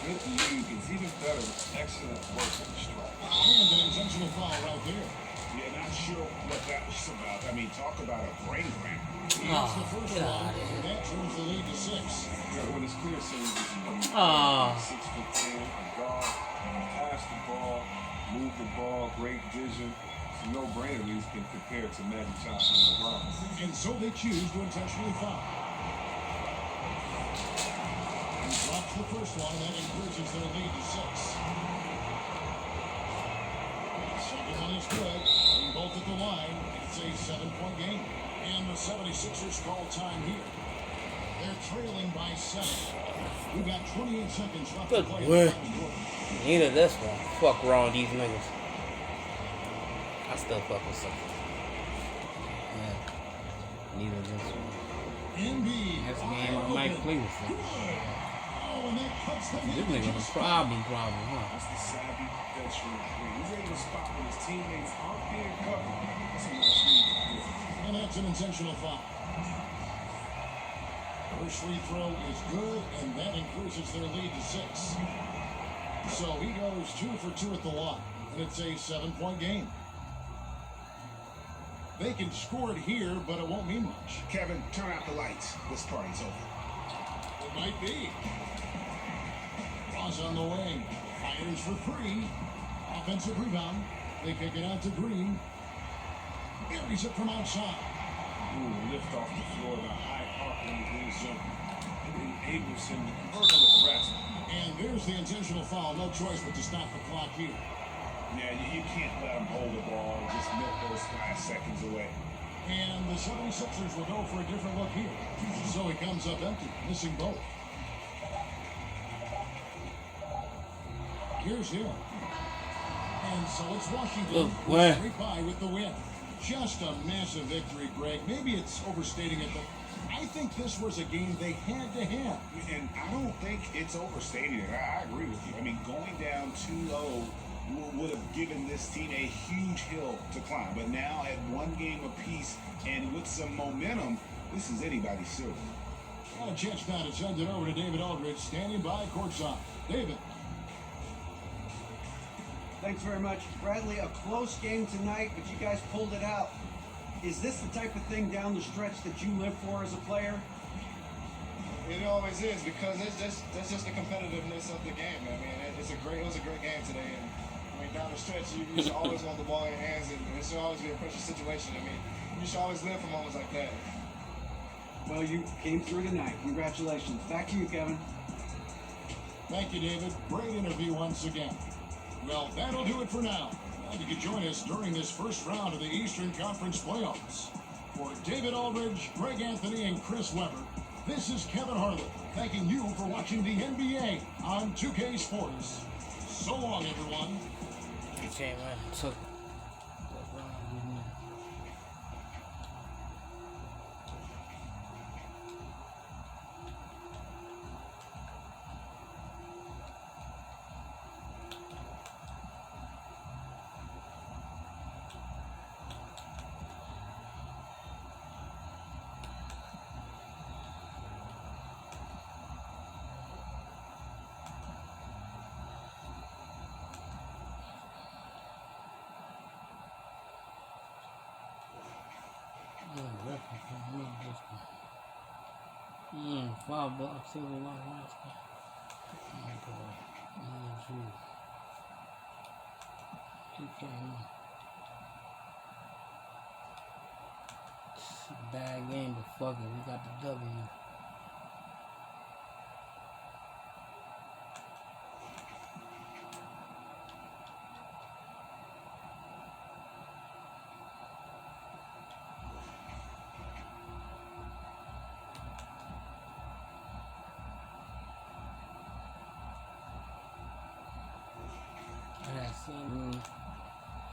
Good lead is even better with excellent work in the strike. And an intentional foul right there. Yeah, not sure what that was about. I mean, talk about a brain cramp. That's the first get one. out of here. And that turns the lead to 6. When it's clear, seeing this is 6'10", a guard, pass the ball, move the ball, great vision. It's a no-brainer that he's been compared to Magic Johnson and LeBron. And so they choose to intentionally foul. He drops the first one, and that increases their lead to 6. Second one is good. Being both at the line, it's a 7-point game. And the 76ers call time here. They're trailing by 7. We've got 28 seconds left to Good play. word. Neither this one. Fuck wrong with these niggas. I still fuck with something. Yeah. Neither this one. Embiid. That's the game I might play with them. Oh, and that cuts them This in. nigga's a problem, huh? That's the savvy veteran. He's able to spot when his teammates aren't being covered. That's a nice read. And that's an intentional foul. First free throw is good, and that increases their lead to 6. So he goes 2 for 2 at the line, and it's a 7-point game. They can score it here, but it won't mean much. Kevin, turn out the lights. This party's over. It might be. Cross on the wing. Fires for three. Offensive rebound. They kick it out to Green. Buries it from outside. Ooh, lift off the floor, the high arc when he jump. It enables him to convert on the rest. And there's the intentional foul. No choice but to stop the clock here. Yeah, you can't let him hold the ball. Just milk those 5 seconds away. And the 76ers will go for a different look here. So he comes up empty, missing both. Here's him. And so it's Washington. 3-5 with the win. Just a massive victory, Greg. Maybe it's overstating it, but I think this was a game they had to have. And I don't think it's overstating it. I agree with you. I mean, going down 2-0 would have given this team a huge hill to climb. But now at 1 game apiece and with some momentum, this is anybody's silver. A chance now to send it over to David Aldridge, standing by courtside. David. Thanks very much. Bradley, a close game tonight, but you guys pulled it out. Is this the type of thing down the stretch that you live for as a player? It always is, because that's just the competitiveness of the game. I mean, it was a great game today, and I mean, down the stretch, you should always want the ball in your hands, and it should always be a pressure situation. I mean, you should always live for moments like that. Well, you came through tonight. Congratulations. Back to you, Kevin. Thank you, David. Great interview once again. Well, that'll do it for now. And you can join us during this first round of the Eastern Conference playoffs. For David Aldridge, Greg Anthony, and Chris Webber, this is Kevin Harlan, thanking you for watching the NBA on 2K Sports. So long, everyone. He came in and took $5 silver last game. Oh my God. Oh, geez. Keep going. It's a bad game, but fuck it, we got the W.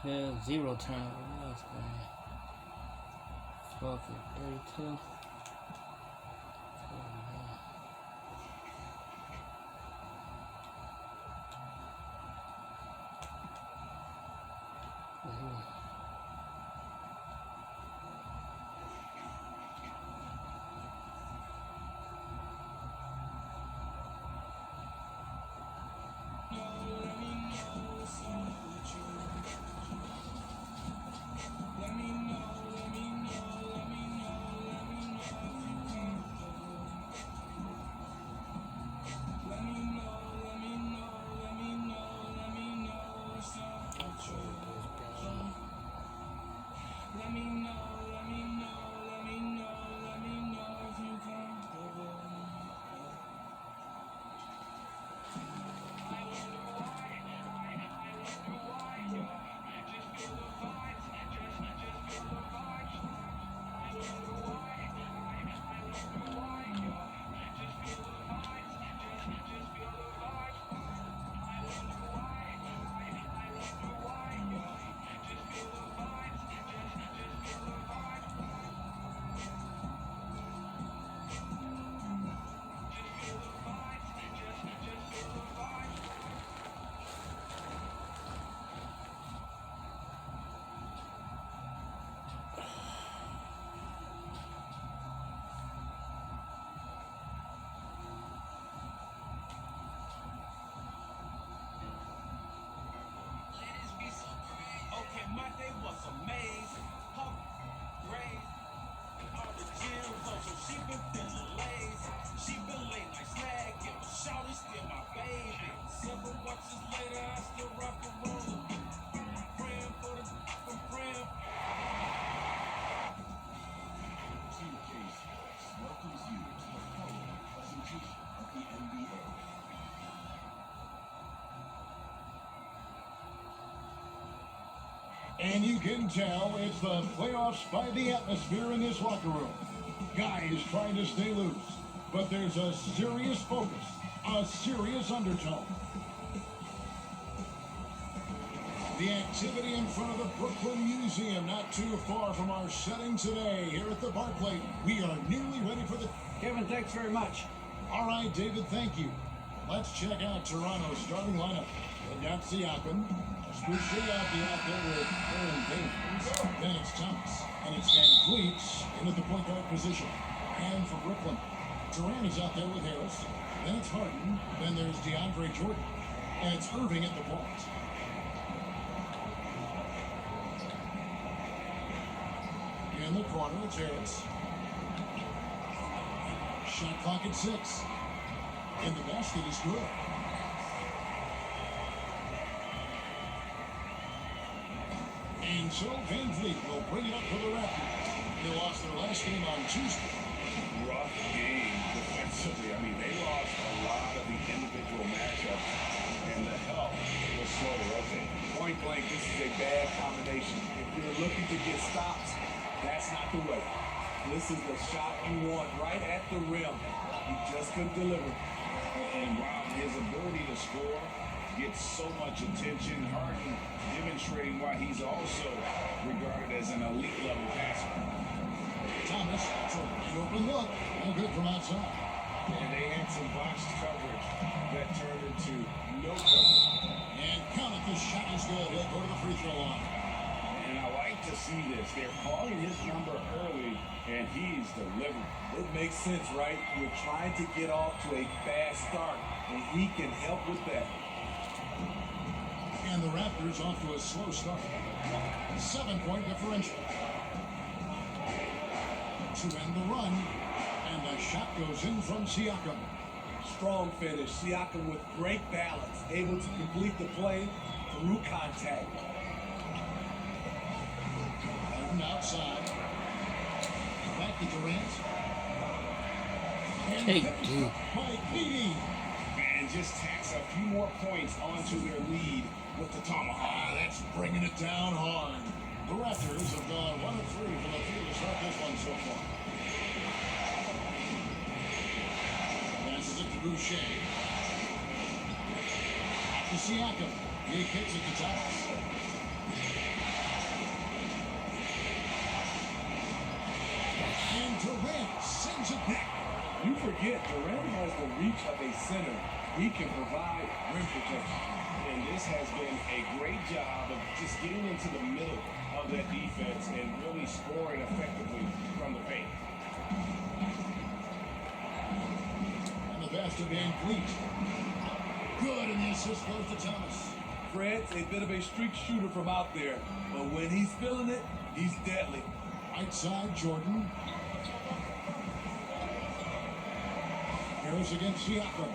Yeah, 0 turnover. Let's go. Fuck it, 32. She been late like snag, yeah, but shawty still my baby. And you can tell it's the playoffs by the atmosphere in this locker room. Guys trying to stay loose, but there's a serious focus, a serious undertone. The activity in front of the Brooklyn Museum, not too far from our setting today here at the Barclay. We are nearly ready for the... Kevin, thanks very much. All right, David, thank you. Let's check out Toronto's starting lineup. They've got Siakam. Switch out there with Aaron Davis. Then it's Thomas. And it's Van Vliet in at the point guard position. And for Brooklyn, Durant is out there with Harris. Then it's Harden. Then there's DeAndre Jordan. And it's Irving at the point. In the corner, it's Harris. Shot clock at 6. And the basket is good. And so Van Vliet will bring it up for the Raptors. They lost their last game on Tuesday. Rough game defensively. I mean, they lost a lot of the individual matchups, and the help was slow to rotate. Point blank, this is a bad combination. If you're looking to get stops, that's not the way. This is the shot you want right at the rim. He just couldn't deliver. And while his ability to score gets so much attention, Harden demonstrating why he's also regarded as an elite level passer. Thomas, an open look. No good from outside. And they had some boxed coverage that turned into no coverage. And count it, the shot is good. He'll go to the free throw line. And I like to see this. They're calling his number early, and he's delivering. It makes sense, right? You're trying to get off to a fast start, and he can help with that. And the Raptors off to a slow start. 7-point differential. To end the run, and the shot goes in from Siakam. Strong finish. Siakam with great balance, able to complete the play through contact. Harden outside. Back to Durant. And Take two. by Beatty. And just tacks a few more points onto their lead with the tomahawk. That's bringing it down hard. The Raptors have gone 1 of 3 from the field to start this one so far. Passes it to Boucher. To Siakam. He kicks it to Thomas. And Durant sends it back. You forget, Durant has the reach of a center. He can provide rim protection. And this has been a great job of just getting into the middle of that defense and really scoring effectively from the paint. And the pass to Van Vliet. Good, and the assist goes to Thomas. Fred's a bit of a streak shooter from out there, but when he's feeling it, he's deadly. Right side, Jordan. Harris against Siakam.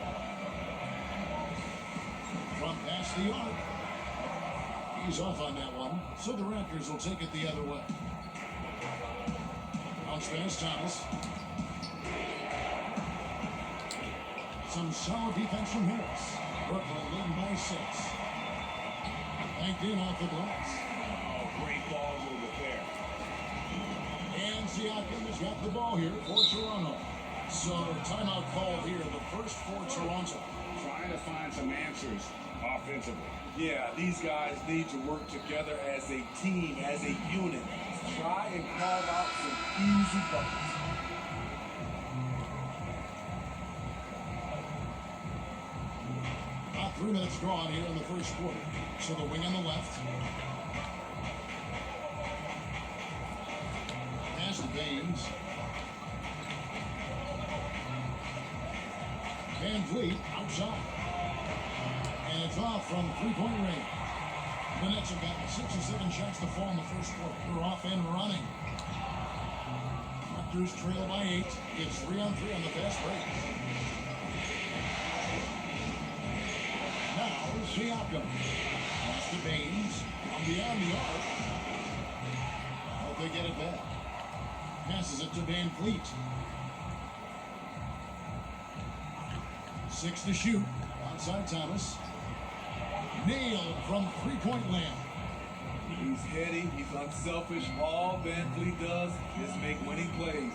From past the arc. He's off on that one, so the Raptors will take it the other way. Bounce pass, Thomas. Some solid defense from Harris. Brooklyn leading by 6. Banked in off the glass. Oh, great ball movement there. And Siakam has got the ball here for Toronto. So timeout call here, the first for Toronto. Trying to find some answers offensively. Yeah, these guys need to work together as a team, as a unit. Try and carve out some easy buckets. About 3 minutes gone here in the first quarter. So the wing on the left. Pass to Baines. Van Vliet outside. And it's off from 3-point range. The Nets have gotten 6 or 7 shots to fall in the first quarter. They're off and running. Raptors trail by 8. It's 3-on-3 on the fast break. Now Siakam. Pass to Baines. On beyond the arc. Hope they get it back. Passes it to Van Vliet. 6 to shoot. Outside Thomas. Nailed from 3-point land. He's heady, he's unselfish. All Van Fleet does is make winning plays.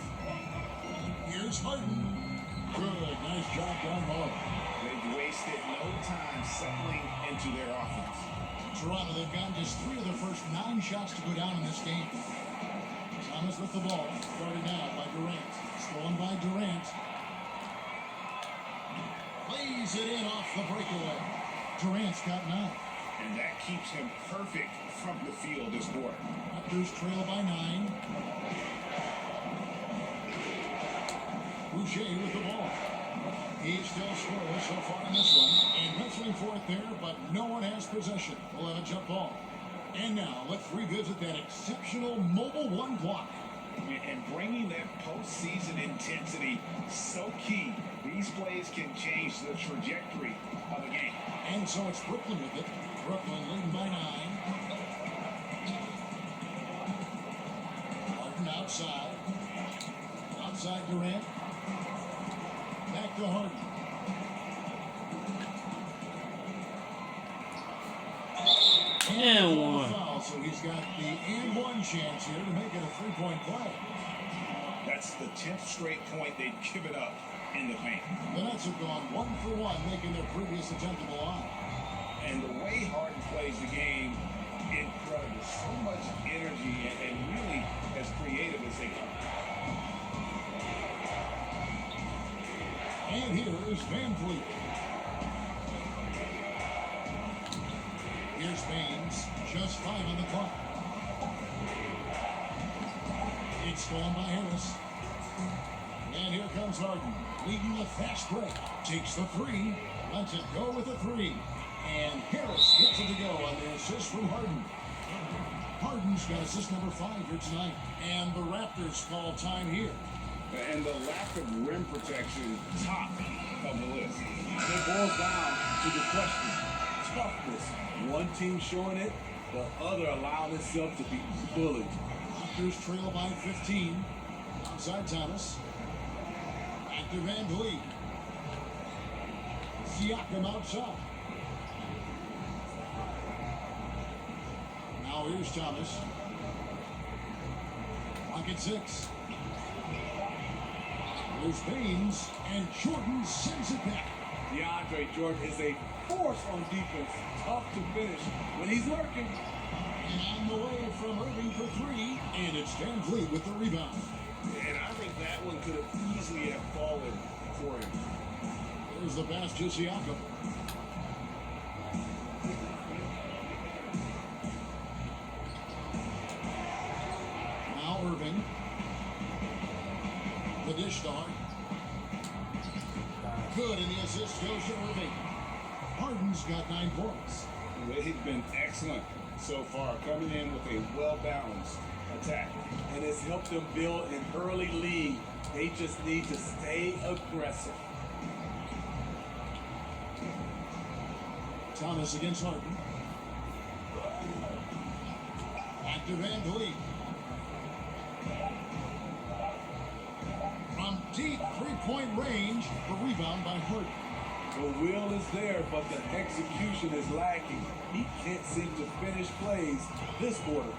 Here's Harden. Good, nice job down low. They've wasted no time settling into their offense. Toronto, they've gotten just 3 of their first 9 shots to go down in this game. Thomas with the ball, guarded now by Durant. Stolen by Durant. Plays it in off the breakaway. Durant's got 9. And that keeps him perfect from the field this quarter. Raptors trail by 9. Boucher with the ball. He's still scoreless so far in this one. And wrestling for it there, but no one has possession. We'll have a jump ball. And now let's revisit that exceptional mobile 1 block. And bringing that postseason intensity so key. These plays can change the trajectory of a game. And so it's Brooklyn with it. Brooklyn leading by 9. Harden outside. Outside Durant. Back to Harden. And one. Foul, so he's got the and 1 chance here to make it a 3-point play. That's the 10th straight point they've given up in the paint. The Nets have gone 1 for 1, making their previous attempt to the line. And the way Harden plays the game, incredible. So much energy and really as creative as they come. And here is Van Fleet. Here's Baines, just 5 on the clock. It's stolen by Harris. And here comes Harden, leading the fast break. Takes the 3, lets it go with a 3. And Harris gets it to go on the assist from Harden. Harden's got assist number 5 here tonight. And the Raptors call time here. And the lack of rim protection, top of the list. And it boils down to the question. Toughness. One team showing it, the other allowing itself to be bullied. Raptors trail by 15. Outside Thomas. Back to Van Vliet. Siakam outside. Now here's Thomas. Pocket 6. There's Baines, and Jordan sends it back. DeAndre Jordan is a force on defense. Tough to finish when he's lurking. And on the way from Irving for 3, and it's Van Vliet with the rebound. And I think that one could have easily have fallen for him. There's the pass to Siakam. Now Irving. The dish to Harden. Good, and the assist goes to Irving. Harden's got 9 points. They've been excellent so far, coming in with a well-balanced attack. And it's helped them build an early lead. They just need to stay aggressive. Thomas against Harden. Back to Van Vliet. From deep 3-point range, the rebound by Harden. The will is there, but the execution is lacking. He can't seem to finish plays this quarter.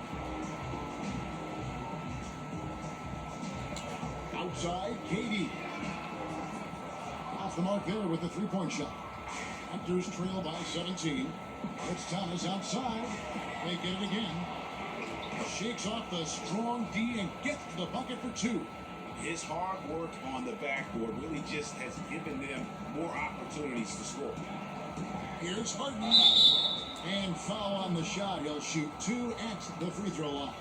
Outside, KD. Off the mark there with the 3-point shot. Raptors trail by 17. It's Thomas outside. They get it again. Shakes off the strong D and gets the bucket for 2. His hard work on the backboard really just has given them more opportunities to score. Here's Harden. And foul on the shot. He'll shoot 2 at the free throw line.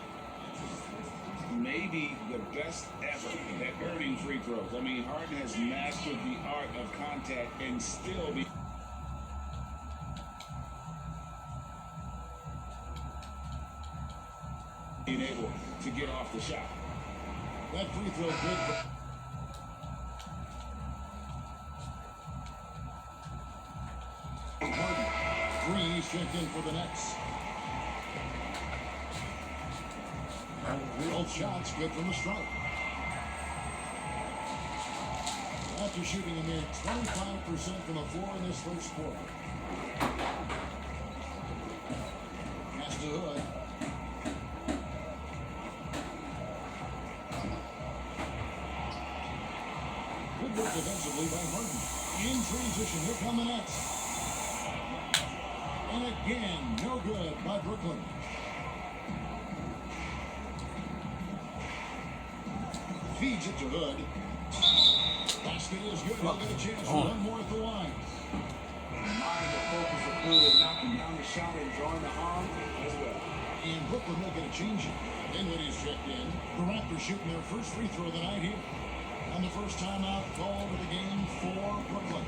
Maybe the best ever at earning free throws. I mean, Harden has mastered the art of contact and still be being able to get off the shot. That free throw good. Harden. Green checked in for the Nets. Both shots good from the stripe. After shooting a mere 25% from the floor in this first quarter. Pass to Hood. work defensively by Harden. In transition, here come the Nets. And again, no good by Brooklyn. Feeds it to Hood. Basket is good. He'll get a chance for one more at the line. Mind the focus of Hood, knocking down the shot and drawing the harm as well. And Brooklyn will get a change. Dinwiddie's checked in. The Raptors shooting their first free throw of the night here. And the first timeout called of the game for Brooklyn.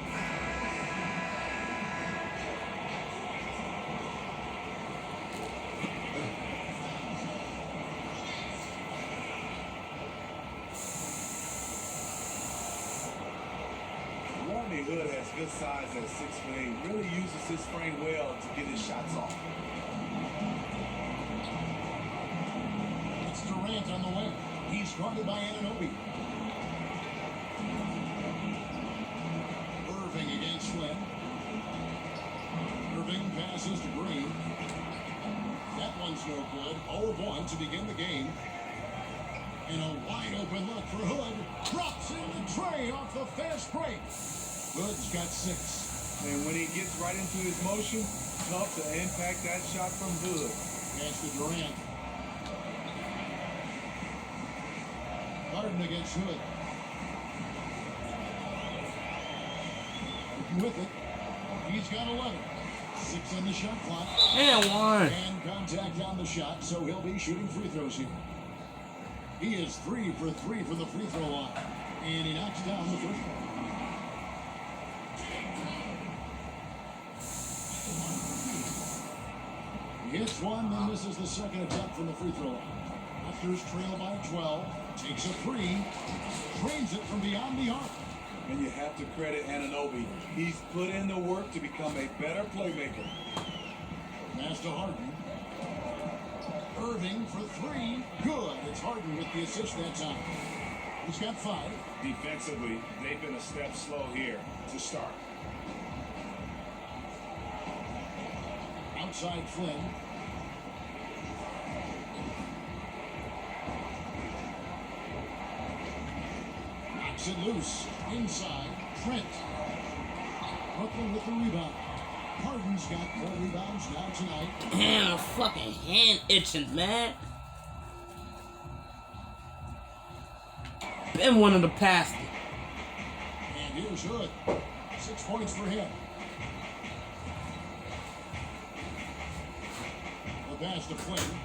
Hood has good size at 6'8", really uses his frame well to get his shots off. It's Durant on the way. He's guarded by Anunoby. Irving against Flynn. Irving passes to Green. That one's no good. 0-1 to begin the game. And a wide open look for Hood. Drops in the tray off the fast break. Hood's got 6. And when he gets right into his motion, tough to impact that shot from Hood. Pass to Durant. Harden against Hood. With it. He's got 11. 6 on the shot clock. And 1. And contact on the shot, so he'll be shooting free throws here. He is 3 for 3 from the free throw line. And he knocks down the first one. He hits one, then misses the second attempt from the free throw line. Raptors trail by 12. Takes a 3. Trains it from beyond the arc. And you have to credit Anunoby. He's put in the work to become a better playmaker. Pass to Harden. Irving for 3. Good. It's Harden with the assist that time. He's got 5. Defensively, they've been a step slow here to start. Outside Flynn. Knocks it loose. Inside. Trent. Brooklyn with the rebound. Harden's got 4 rebounds now tonight. Damn, fucking hand itching, man. Been one of the past. And here's Hood. 6 points for him. The pass to Flynn.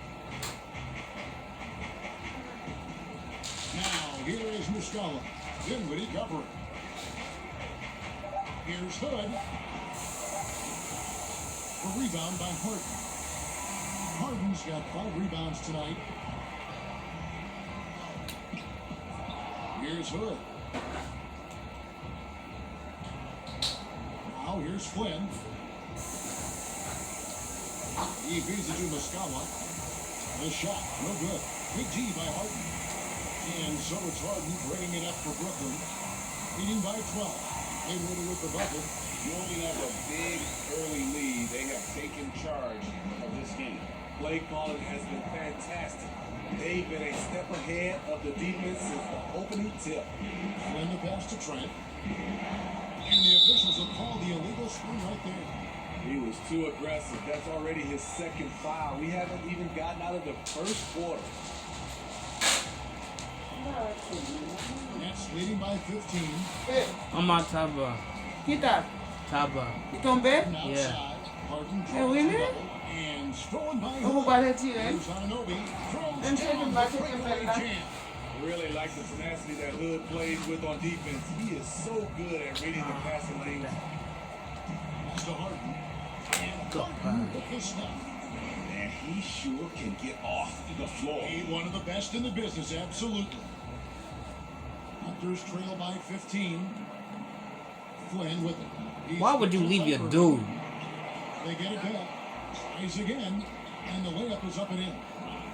Now, here is Muscala. Dinwiddie covering. Here's Hood. A rebound by Harden. Harden's got 5 rebounds tonight. Here's Hood. Now here's Flynn. He feeds it to Muscala. The shot, no good. Big G by Harden. And so it's Harden bringing it up for Brooklyn. Leading by 12. Dinwiddie with the bucket. You only have a big early lead. They have taken charge of this game. Play calling has been fantastic. They've been a step ahead of the defense since the opening tip. Flynn the pass to Trent. And the officials have called the illegal screen right there. He was too aggressive. That's already his second foul. We haven't even gotten out of the first quarter. Nets leading by 15. I'm on Taba. Kita, Taba. you tombé? And Yeah. outside, Harden Eh, oui, mais? and stolen by Vous Hood. parlez tirer? Here's Anunoby. Throws And take down him the back to breakaway him, jam. Really like the tenacity that Hood plays with on defense. He is so good at reading the passing lanes. Pass to Harden. And Harden with the stuff. And he sure can get off the floor. He's one of the best in the business, absolutely. Raptors trail by 15. Flynn with it. He's Why would you leave your Irving. dude? They get it back. Tries again. And the layup is up and in.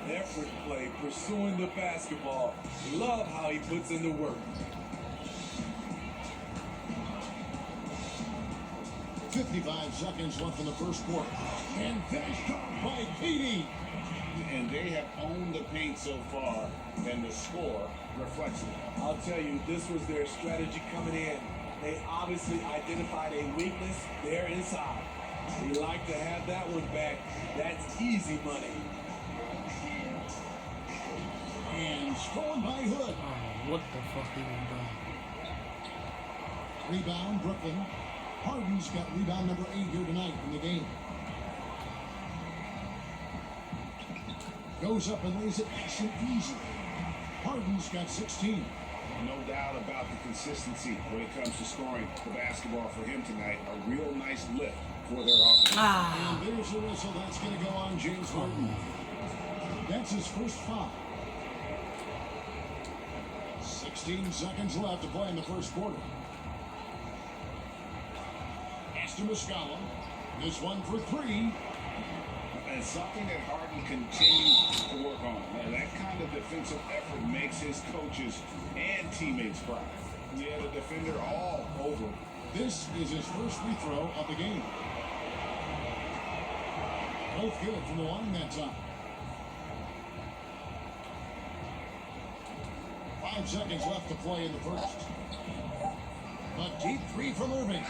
Effort play, pursuing the basketball. Love how he puts in the work. 55 seconds left in the first quarter. And finished off by KD. And they have owned the paint so far. And the score reflects it. I'll tell you, this was their strategy coming in. They obviously identified a weakness there inside. We like to have that one back. That's easy money. And stolen by Hood. Oh, what the fuck are you doing? Rebound, Brooklyn. Harden's got rebound number 8 here tonight in the game. Goes up and lays it nice and easy. Harden's got 16. No doubt about the consistency when it comes to scoring the basketball for him tonight. A real nice lift for their offense. And there's the whistle. That's going to go on James Harden. That's his first foul. 16 seconds left to play in the first quarter. Esther Muscala. This one for 3. And something that Harden continues to work on. Man, that kind of defensive effort makes his coaches and teammates proud. He had a defender all over. This is his first free throw of the game. Both good from the line that time. 5 seconds left to play in the first. A deep 3 from Irving.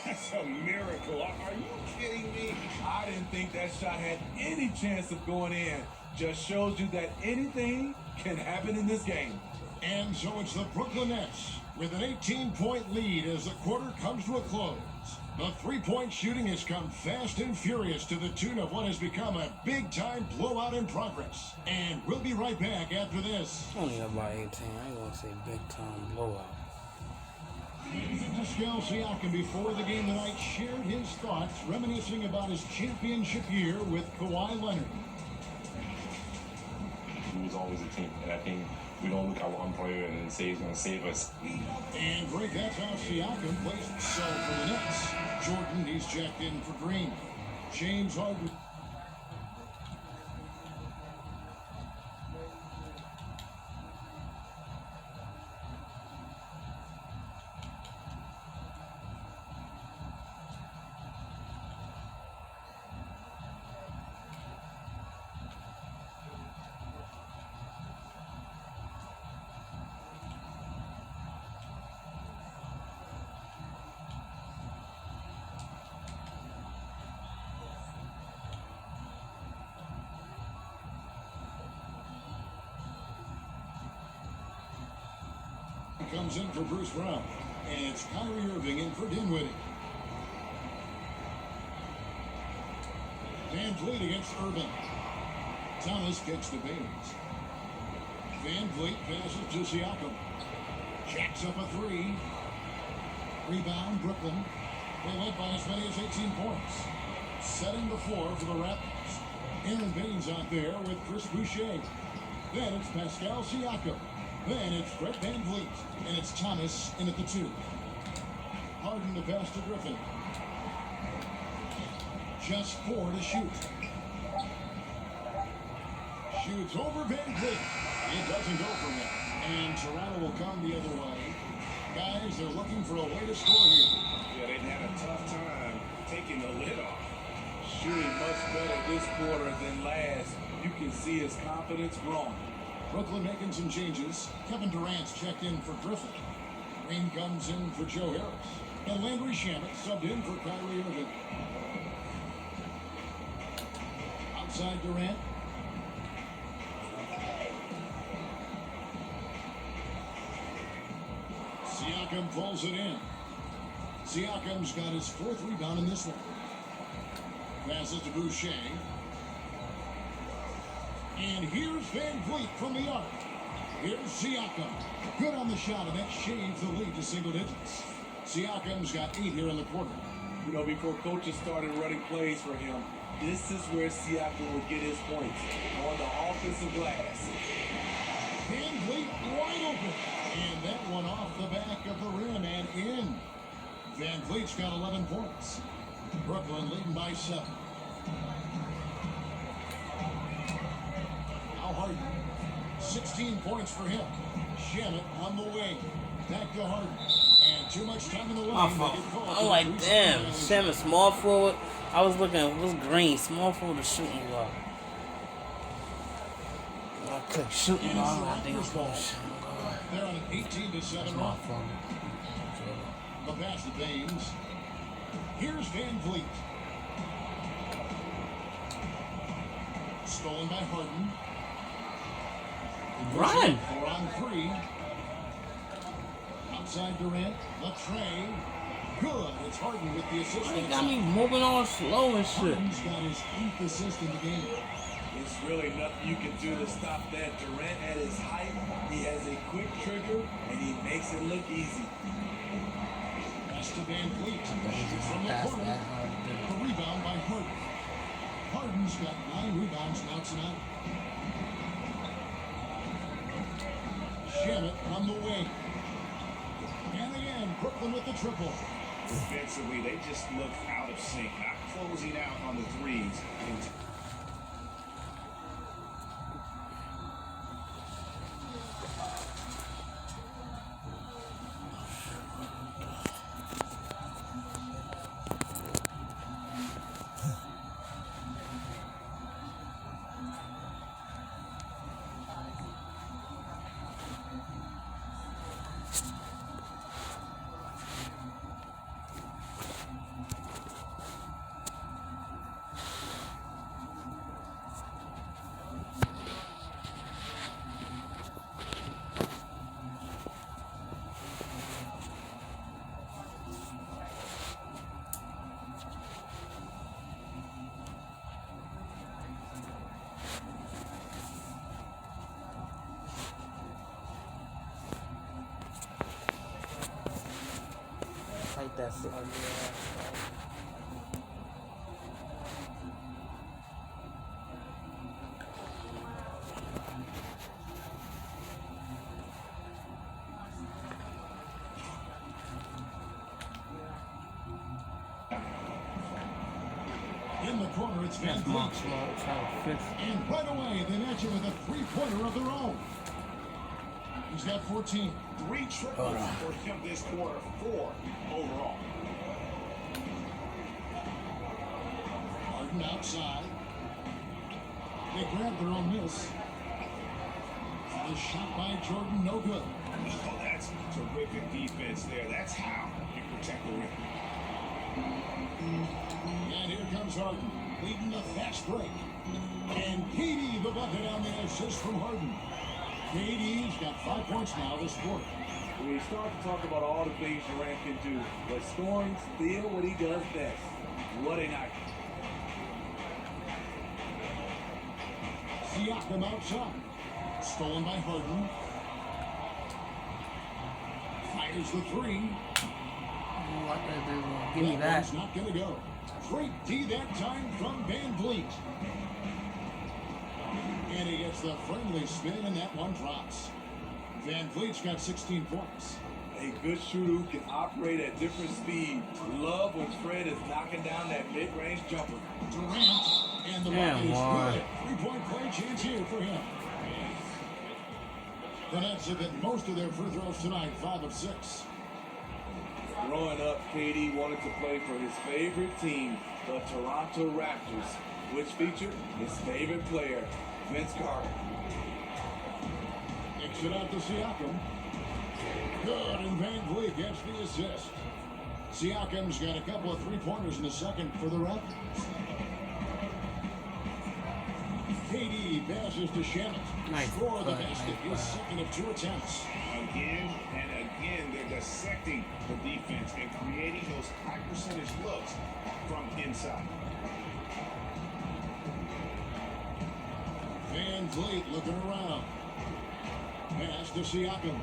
That's a miracle. Are you kidding me? I didn't think that shot had any chance of going in. Just shows you that anything can happen in this game. And so it's the Brooklyn Nets with an 18-point lead as the quarter comes to a close. The three-point shooting has come fast and furious to the tune of what has become a big-time blowout in progress. And we'll be right back after this. Only about 18. I ain't gonna say big time blowout. Pascal Siakam before the game tonight shared his thoughts, reminiscing about his championship year with Kawhi Leonard. He was always a team, and I think we don't look at one player and say he's going to save us. And Greg, that's how Siakam plays himself for the Nets. Jordan, he's checked in for Green. James Harden. Comes in for Bruce Brown. And it's Kyrie Irving in for Dinwiddie. Van Vliet against Irving. Thomas gets the Baines. Van Vliet passes to Siakam. Jacks up a 3. Rebound, Brooklyn. They led by as many as 18 points. Setting the floor for the Raptors. Aaron Baines out there with Chris Boucher. Then it's Pascal Siakam. Then it's Brett Van Vliet, and it's Thomas in at the 2. Harden to pass to Griffin. Just 4 to shoot. Shoots over Van Vliet. It doesn't go from there. And Toronto will come the other way. Guys, they're looking for a way to score here. Yeah, they've had a tough time taking the lid off. Shooting much better this quarter than last. You can see his confidence growing. Brooklyn making some changes. Kevin Durant's checked in for Griffin. Green comes in for Joe Harris. And Landry Shamet subbed in for Kyrie Irving. Outside Durant. Siakam pulls it in. Siakam's got his 4th rebound in this one. Passes to Boucher. And here's Van Vliet from the arc. Here's Siakam. Good on the shot, and that shaves the lead to single digits. Siakam's got 8 here in the quarter. You know, before coaches started running plays for him, this is where Siakam would get his points, on the offensive glass. Van Vliet wide open. And that one off the back of the rim and in. Van Vliet's got 11 points. Brooklyn leading by 7. Now Harden. 16 points for him. Shamet on the wing. Back to Harden. And too much time in the lane. I'm like, damn, Shamet small forward. I was looking, it was green, small forward to shooting guard. I took shooting guard. I think it's going to shoot. They're on an 18-7 run. The pass to Baines. Here's Van Vliet. Stolen by Harden. Run. 4 on 3. Outside Durant. Latrey. Good. It's Harden with the assist. He got me moving on slow and shit. Harden's got his 8th assist in the game. It's really nothing you can do to stop that. Durant at his height, he has a quick trigger, and he makes it look easy. Pass to Van Vliet. From the corner. A rebound by Harden. Harden's got 9 rebounds now tonight. Shamet on the wing. And again, Brooklyn with the triple. Defensively, they just look out of sync, not closing out on the threes. Like that. In the corner, it's Van Vliet. And right away, they match it with a 3-pointer of their own. He's got 14. 3 triples for him this quarter, 4 overall. Harden outside. They grab their own miss. The shot by Jordan, no good. Oh, that's terrific defense there. That's how you protect the rim. And here comes Harden, leading the fast break. And KD the bucket on the assist from Harden. KD's got 5 points now this quarter. When you start to talk about all the things Durant can do, but scoring still what he does best. What a night. Siakam outside. Stolen by Harden. Fires the 3. Give me that. One's not going to go. Great D that time from Van Vliet. And he gets the friendly spin, and that one drops. Van Vliet's got 16 points. A good shooter who can operate at different speeds. Love when Fred is knocking down that mid-range jumper. Durant, and the bucket is good. 3-point play chance here for him. The Nets have hit most of their free throws tonight, 5 of 6. Growing up, KD wanted to play for his favorite team, the Toronto Raptors, which featured his favorite player, Vince Carter. Kicks it out to Siakam. Good, and Van Vliet gets the assist. Siakam's got a couple of three-pointers in the second for the Raptors. KD passes to Shannon. Nice Score the cut, basket, nice his second of 2 attempts. Again and again, they're dissecting the defense and creating those high percentage looks from inside. Van Vliet looking around. Pass to Siakam.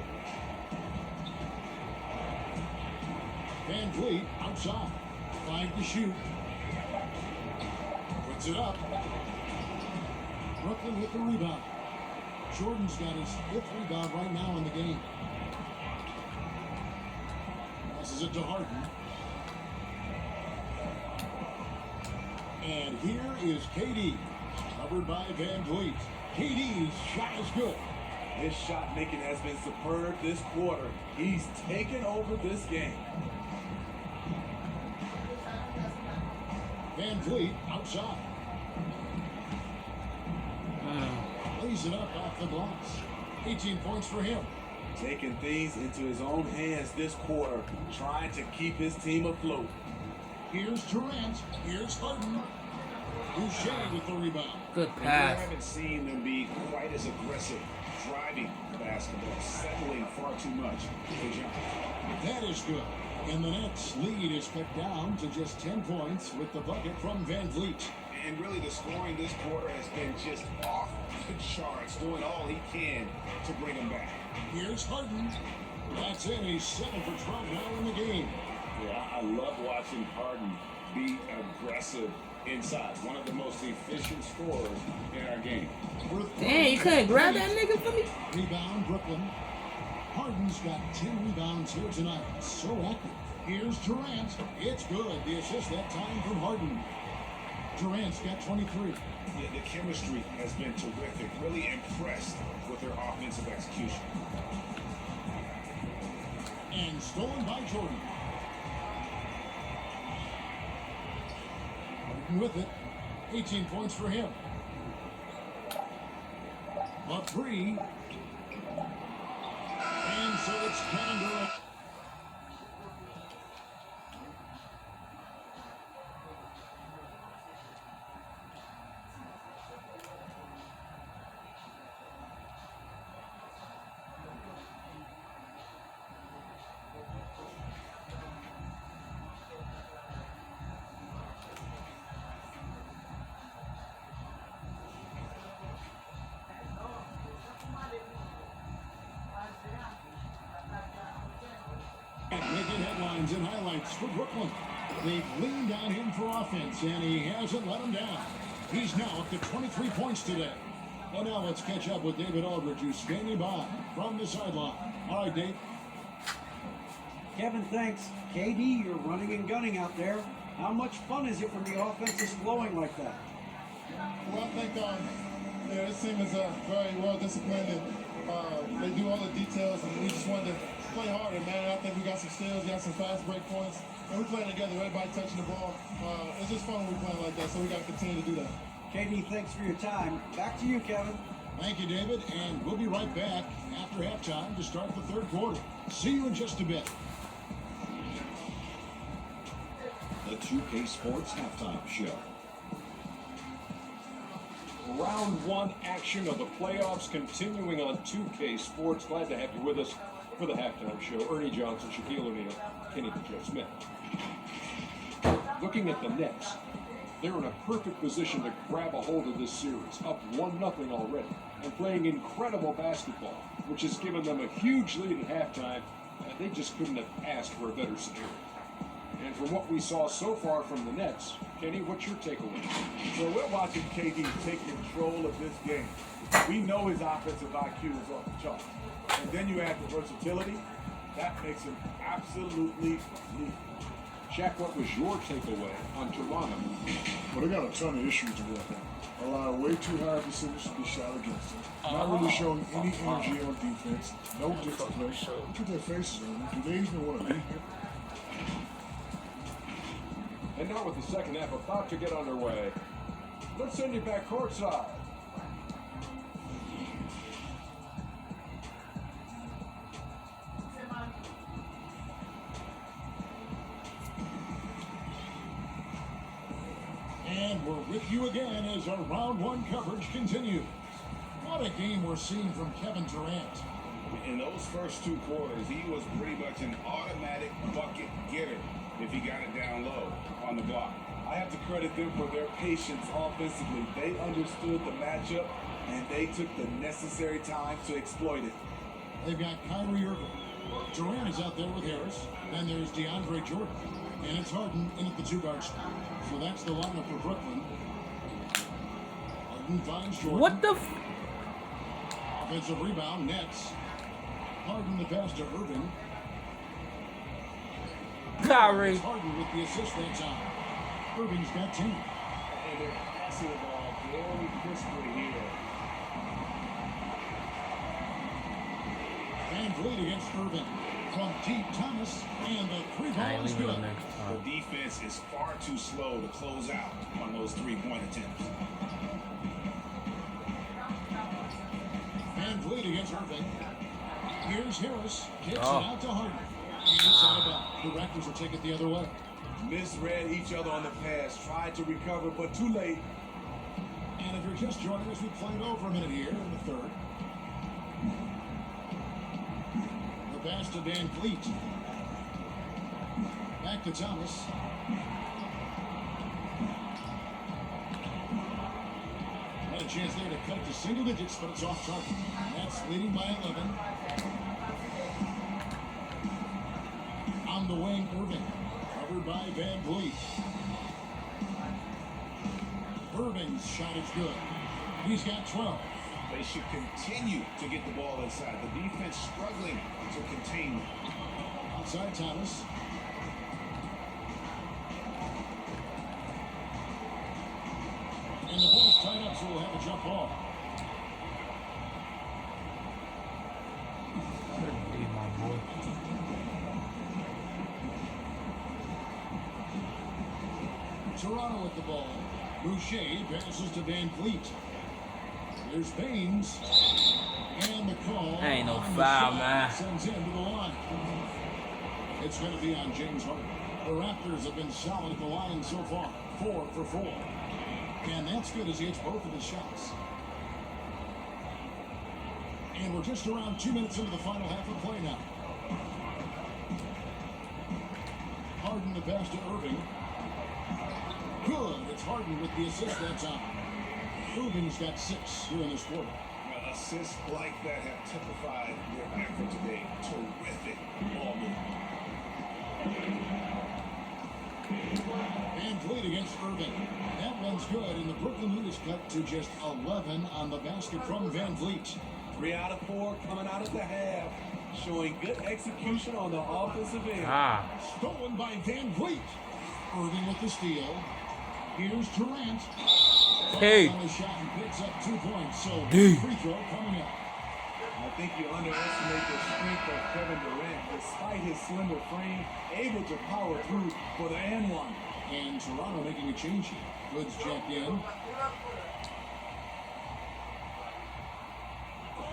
Van Vliet outside. 5 to shoot. Puts it up. Brooklyn with the rebound. Jordan's got his 5th rebound right now in the game. Passes it to Harden. And here is KD. Covered by Van Vliet. KD's shot is good. His shot making has been superb this quarter. He's taken over this game. Van Vliet outside. Lays it up off the glass. 18 points for him. Taking things into his own hands this quarter, trying to keep his team afloat. Here's Durant. Here's Harden. Boucher with the rebound. Good And pass. we haven't seen them be quite as aggressive, driving the basketball, settling far too much. Good job. That is good. And the Nets' lead is cut down to just 10 points with the bucket from Van Vliet. And really, the scoring this quarter has been just off the charts, doing all he can to bring them back. Here's Harden. That's it. He's 7 for 12 now in the game. Yeah, I love watching Harden be aggressive inside. One of the most efficient scorers in our game. Dang, you couldn't grab that nigga for me? Rebound, Brooklyn. Harden's got 10 rebounds here tonight. So active. Here's Durant. It's good. The assist that time from Harden. Durant's got 23. The chemistry has been terrific. Really impressed with their offensive execution. And stolen by Jordan. Harden with it. 18 points for him. A 3. And so it's Kevin Durant. Making headlines and highlights for Brooklyn. They've leaned on him for offense, and he hasn't let them down. He's now up to 23 points today. And now let's catch up with David Aldridge, who's standing by from the sideline. All right, Dave. Kevin, thanks. KD, you're running and gunning out there. How much fun is it when the offense is flowing like that? Well, I think this team is very well disciplined, and they do all the details, and we just wanted to play harder, man. I think we got some steals, got some fast break points, and we're playing together, everybody touching the ball. It's just fun when we're playing like that, so we got to continue to do that. KD, thanks for your time. Back to you, Kevin. Thank you, David, and we'll be right back after halftime to start the third quarter. See you in just a bit. The 2K Sports Halftime Show. Round 1 action of the playoffs continuing on 2K Sports. Glad to have you with us for the halftime show. Ernie Johnson, Shaquille O'Neal, Kenny and Joe Smith. Looking at the Nets, they're in a perfect position to grab a hold of this series, up 1-0 already, and playing incredible basketball, which has given them a huge lead at halftime, and they just couldn't have asked for a better scenario. And from what we saw so far from the Nets, Kenny, what's your takeaway? So we're watching KD take control of this game. We know his offensive IQ is off the charts. And then you add the versatility, that makes him absolutely lethal. Shaq, what was your takeaway on Toronto? Well, they got a ton of issues to work on. Allow way too high percentage to be shot against them. Not really showing any energy on defense. No discipline. Look at their faces, man. Do they even want to be here? And now with the second half about to get underway, let's send you back courtside. And we're with you again as our round one coverage continues. What a game we're seeing from Kevin Durant. In those first 2 quarters, he was pretty much an automatic bucket getter if he got it down low on the block. I have to credit them for their patience offensively. They understood the matchup, and they took the necessary time to exploit it. They've got Kyrie Irving. Durant is out there with Harris. Then there's DeAndre Jordan. And it's Harden in at the 2-guard spot. So that's the lineup for Brooklyn. Harden finds Jordan. What the Offensive rebound, Nets. Harden the pass to Irving. Kyrie. Harden with the assist that time. Irving's got 10. And they're passing the ball very crisply here. Van Vliet against Irving. From deep, Thomas, and the 3-ball is good. The defense is far too slow to close out on those 3-point attempts. Van Vliet against Irving. Here's Harris. Kicks it out to Harden. Inside out. The Raptors will take it the other way. Misread each other on the pass, tried to recover, but too late. And if you're just joining us, we played over a minute here in the third. The pass to Van Vliet. Back to Thomas. Had a chance there to cut it to single digits, but it's off target. Nets leading by 11. On the wing, Irving. Covered by Van Vliet. Irving's shot is good. He's got 12. They should continue to get the ball inside. The defense struggling to contain them. Outside Thomas. And the ball's tied up, so we'll have a jump ball. Toronto with the ball. Boucher passes to Van Vliet. There's Baines. And the call. Ain't no foul, man. Sends him to the line. It's going to be on James Harden. The Raptors have been solid at the line so far. 4 for 4. And that's good as he hits both of his shots. And we're just around 2 minutes into the final half of play now. Harden the pass to Irving. Good. It's Harden with the assist that time. Irving's got 6 here in this quarter. Well, assists like that have typified their effort today. Terrific ball movement. Van Vliet against Irving. That one's good, and the Brooklyn lead is cut to just 11 on the basket from Van Vliet. 3 out of 4 coming out of the half, showing good execution on the offensive end. Stolen by Van Vliet. Irving with the steal. Here's Durant. Hey. On the shot and picks up 2 points. So free throw coming up. I think you underestimate the strength of Kevin Durant, despite his slender frame, able to power through for the and one. And Toronto making a change here. Goods checked in.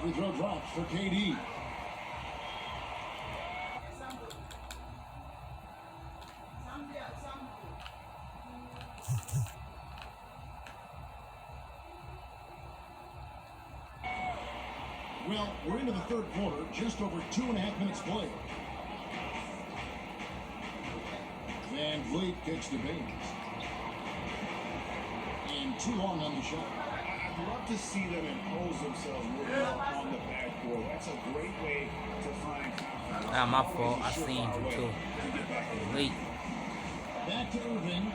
Free throw drops for KD. Well, we're into the third quarter, just over 2.5 minutes played. Van Vliet kicks to Baines. And too long on the shot. I'd love to see them impose themselves more on the backboard. That's a great way to find confidence. Not my fault. I seen you too. Late. Back to Irving.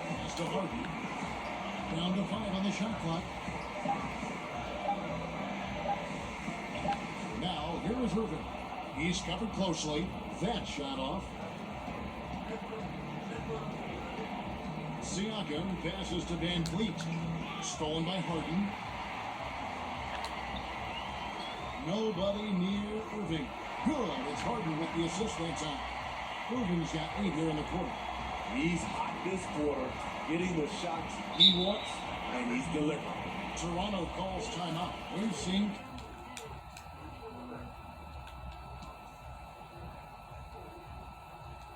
Pass to Harden. Down to 5 on the shot clock. Now, here is Irving. He's covered closely. That shot off. Siakam passes to Van Vliet. Stolen by Harden. Nobody near Irving. Good. It's Harden with the assist that time. Irving's got 8 here in the quarter. He's hot this quarter, getting the shots he wants, and he's delivering. Toronto calls timeout. We've seen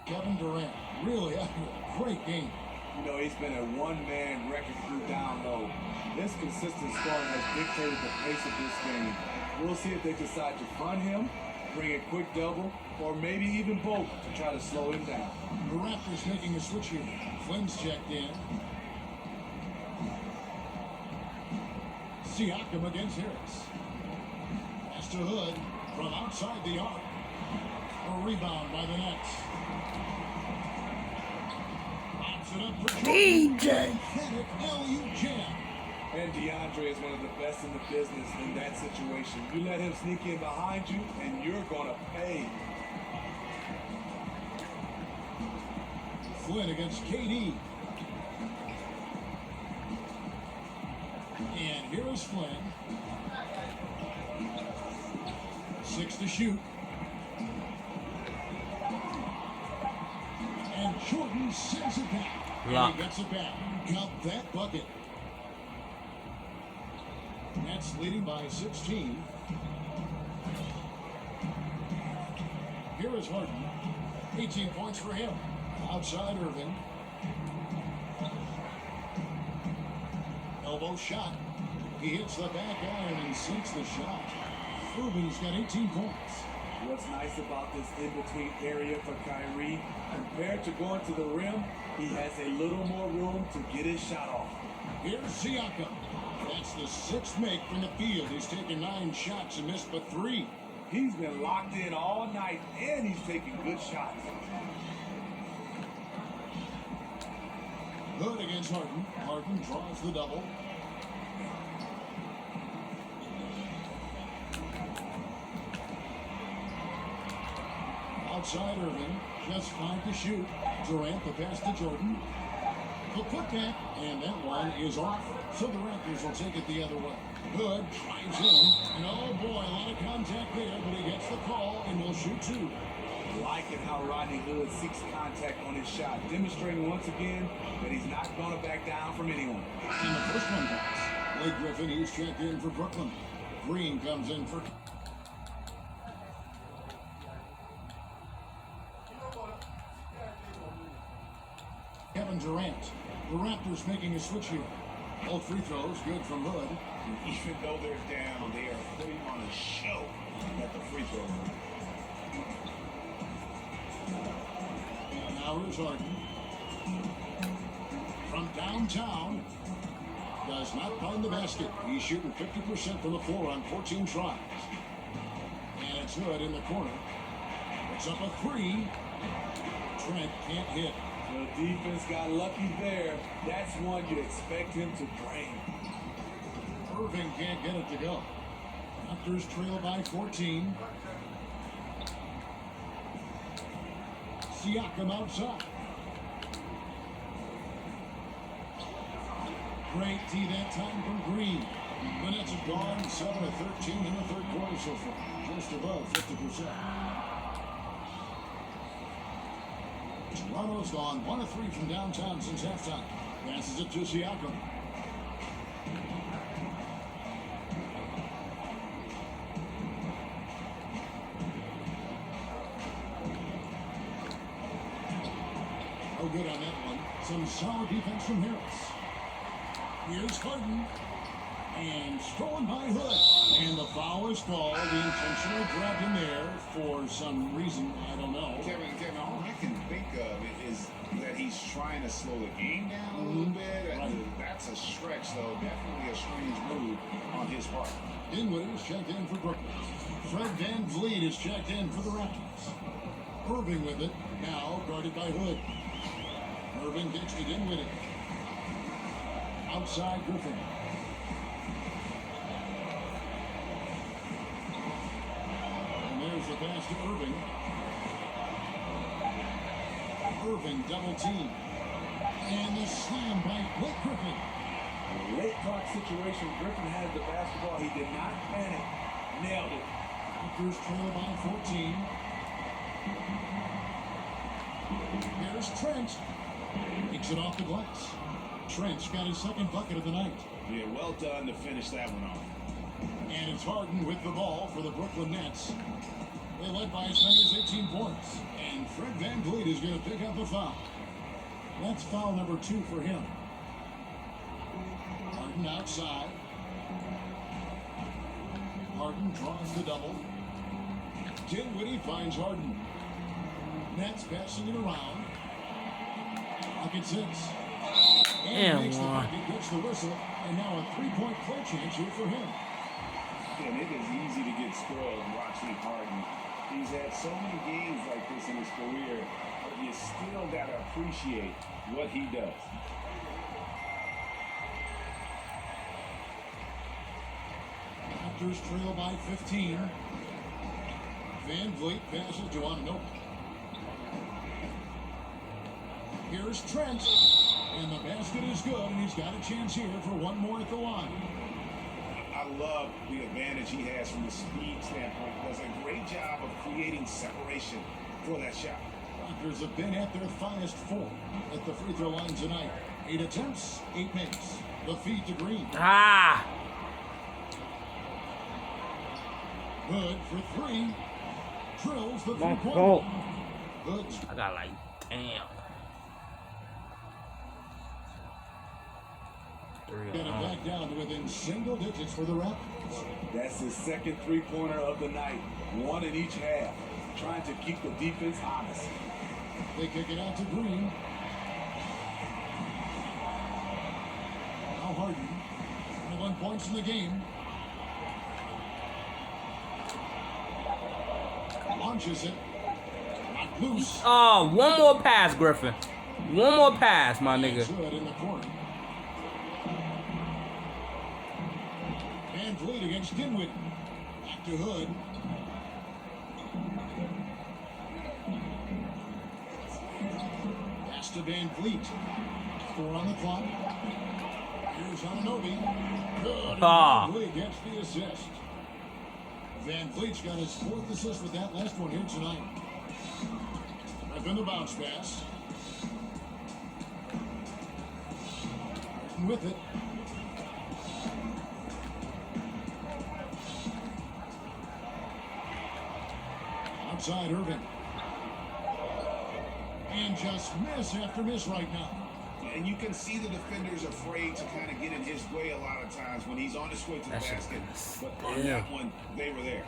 Kevin Durant really having a great game. You know, he's been a one-man wrecking crew down low. This consistent scoring has dictated the pace of this game. We'll see if they decide to front him, bring a quick double, or maybe even both to try to slow him down. The Raptors making a switch here. Flynn's checked in. Siakam against Harris. Pass to Hood from outside the arc. A rebound by the Nets. Pops it up for DJ. LU jam. And DeAndre is one of the best in the business in that situation. You let him sneak in behind you, and you're going to pay. Flynn against KD. And here is Flynn. 6 to shoot. And Jordan sends it back. Lock. And he gets it back. Got that bucket. Nets leading by 16. Here is Harden. 18 points for him. Outside Irving. Elbow shot. He hits the back iron and sinks the shot. Irving's got 18 points. What's nice about this in-between area for Kyrie, compared to going to the rim, he has a little more room to get his shot off. Here's Siakam. That's the 6th make from the field. He's taken 9 shots and missed but 3. He's been locked in all night, and he's taking good shots. Hood against Harden. Harden draws the double. Outside Irving, just 5 to shoot. Durant the pass to Jordan. The putback, and that one is off. So the Raptors will take it the other way. Hood drives in, and oh boy, a lot of contact there, but he gets the call and will shoot 2. Liking how Rodney Hood seeks contact on his shot, demonstrating once again that he's not going to back down from anyone. And the first one counts. Blake Griffin, he's checked in for Brooklyn. Green comes in for Kevin Durant. The Raptors making a switch here. Both free throws good from Hood. Even though they're down, they are putting on a show at the free throw line. Now here's Harden. From downtown. Does not find the basket. He's shooting 50% from the floor on 14 tries. And it's Hood in the corner. It's up a 3. Trent can't hit. The defense got lucky there. That's one you'd expect him to drain. Irving can't get it to go. Raptors trail by 14. Siakam outside. Great D that time from Green. The Nets have gone 7 of 13 in the third quarter so far. Just above 50%. Toronto's gone 1 of 3 from downtown since halftime. Passes it to Siakam. Oh, good on that one. Some solid defense from Harris. Here's Harden. And stolen by Hood. And the foul is called. He intentionally grabbed him there for some reason. I don't know. Kevin, all I can think of is that he's trying to slow the game down a little bit. Right. That's a stretch, though. Definitely a strange move on his part. Dinwiddie is checked in for Brooklyn. Fred Van Vliet is checked in for the Raptors. Irving with it. Now guarded by Hood. Irving gets to Dinwiddie. Outside Griffin. And there's the pass to Irving. Irving double team. And the slam by Blake Griffin. Late clock situation. Griffin had the basketball. He did not panic. Nailed it. Raptors trail by 14. Here's Trent. Kicks it off the glass. Trent's got his second bucket of the night. Yeah, well done to finish that one off. And it's Harden with the ball for the Brooklyn Nets. They led by as many as 18 points. And Fred VanVleet is going to pick up a foul. That's foul number 2 for him. Harden outside. Harden draws the double. Dinwiddie finds Harden. Nets passing it around. Bucket 6. And makes the bucket, gets the whistle, and now a 3-point play chance here for him. And it is easy to get spoiled watching Harden. He's had so many games like this in his career, but you still got to appreciate what he does. Raptors trail by 15. VanVleet passes to Anunoby. Here's Trent. And the basket is good, and he's got a chance here for one more at the line. I love the advantage he has from the speed standpoint. Does a great job of creating separation for that shot. Raptors have been at their finest 4 at the free throw line tonight. 8 attempts, 8 makes. The feed to Green. Good for 3. Drills the 3-pointer. Good. I got like, damn. Get it back down to within single digits for the Raptors. That's his second 3-pointer of the night. 1 in each half. Trying to keep the defense honest. They kick it out to Green. Now Harden. 21 points in the game. Launches it. Not loose. Oh, one more pass, Griffin. One more pass, my nigga. Good in the corner. VanVleet against Dinwiddie. Back to Hood. Pass to VanVleet. 4 on the clock. Here's Anunoby. Good. VanVleet gets the assist. VanVleet's got his 4th assist with that last one here tonight. Up in the bounce pass. With it. Outside Irving. And just miss after miss right now. And you can see the defenders afraid to kind of get in his way a lot of times when he's on his way to the basket. But on that one, they were there.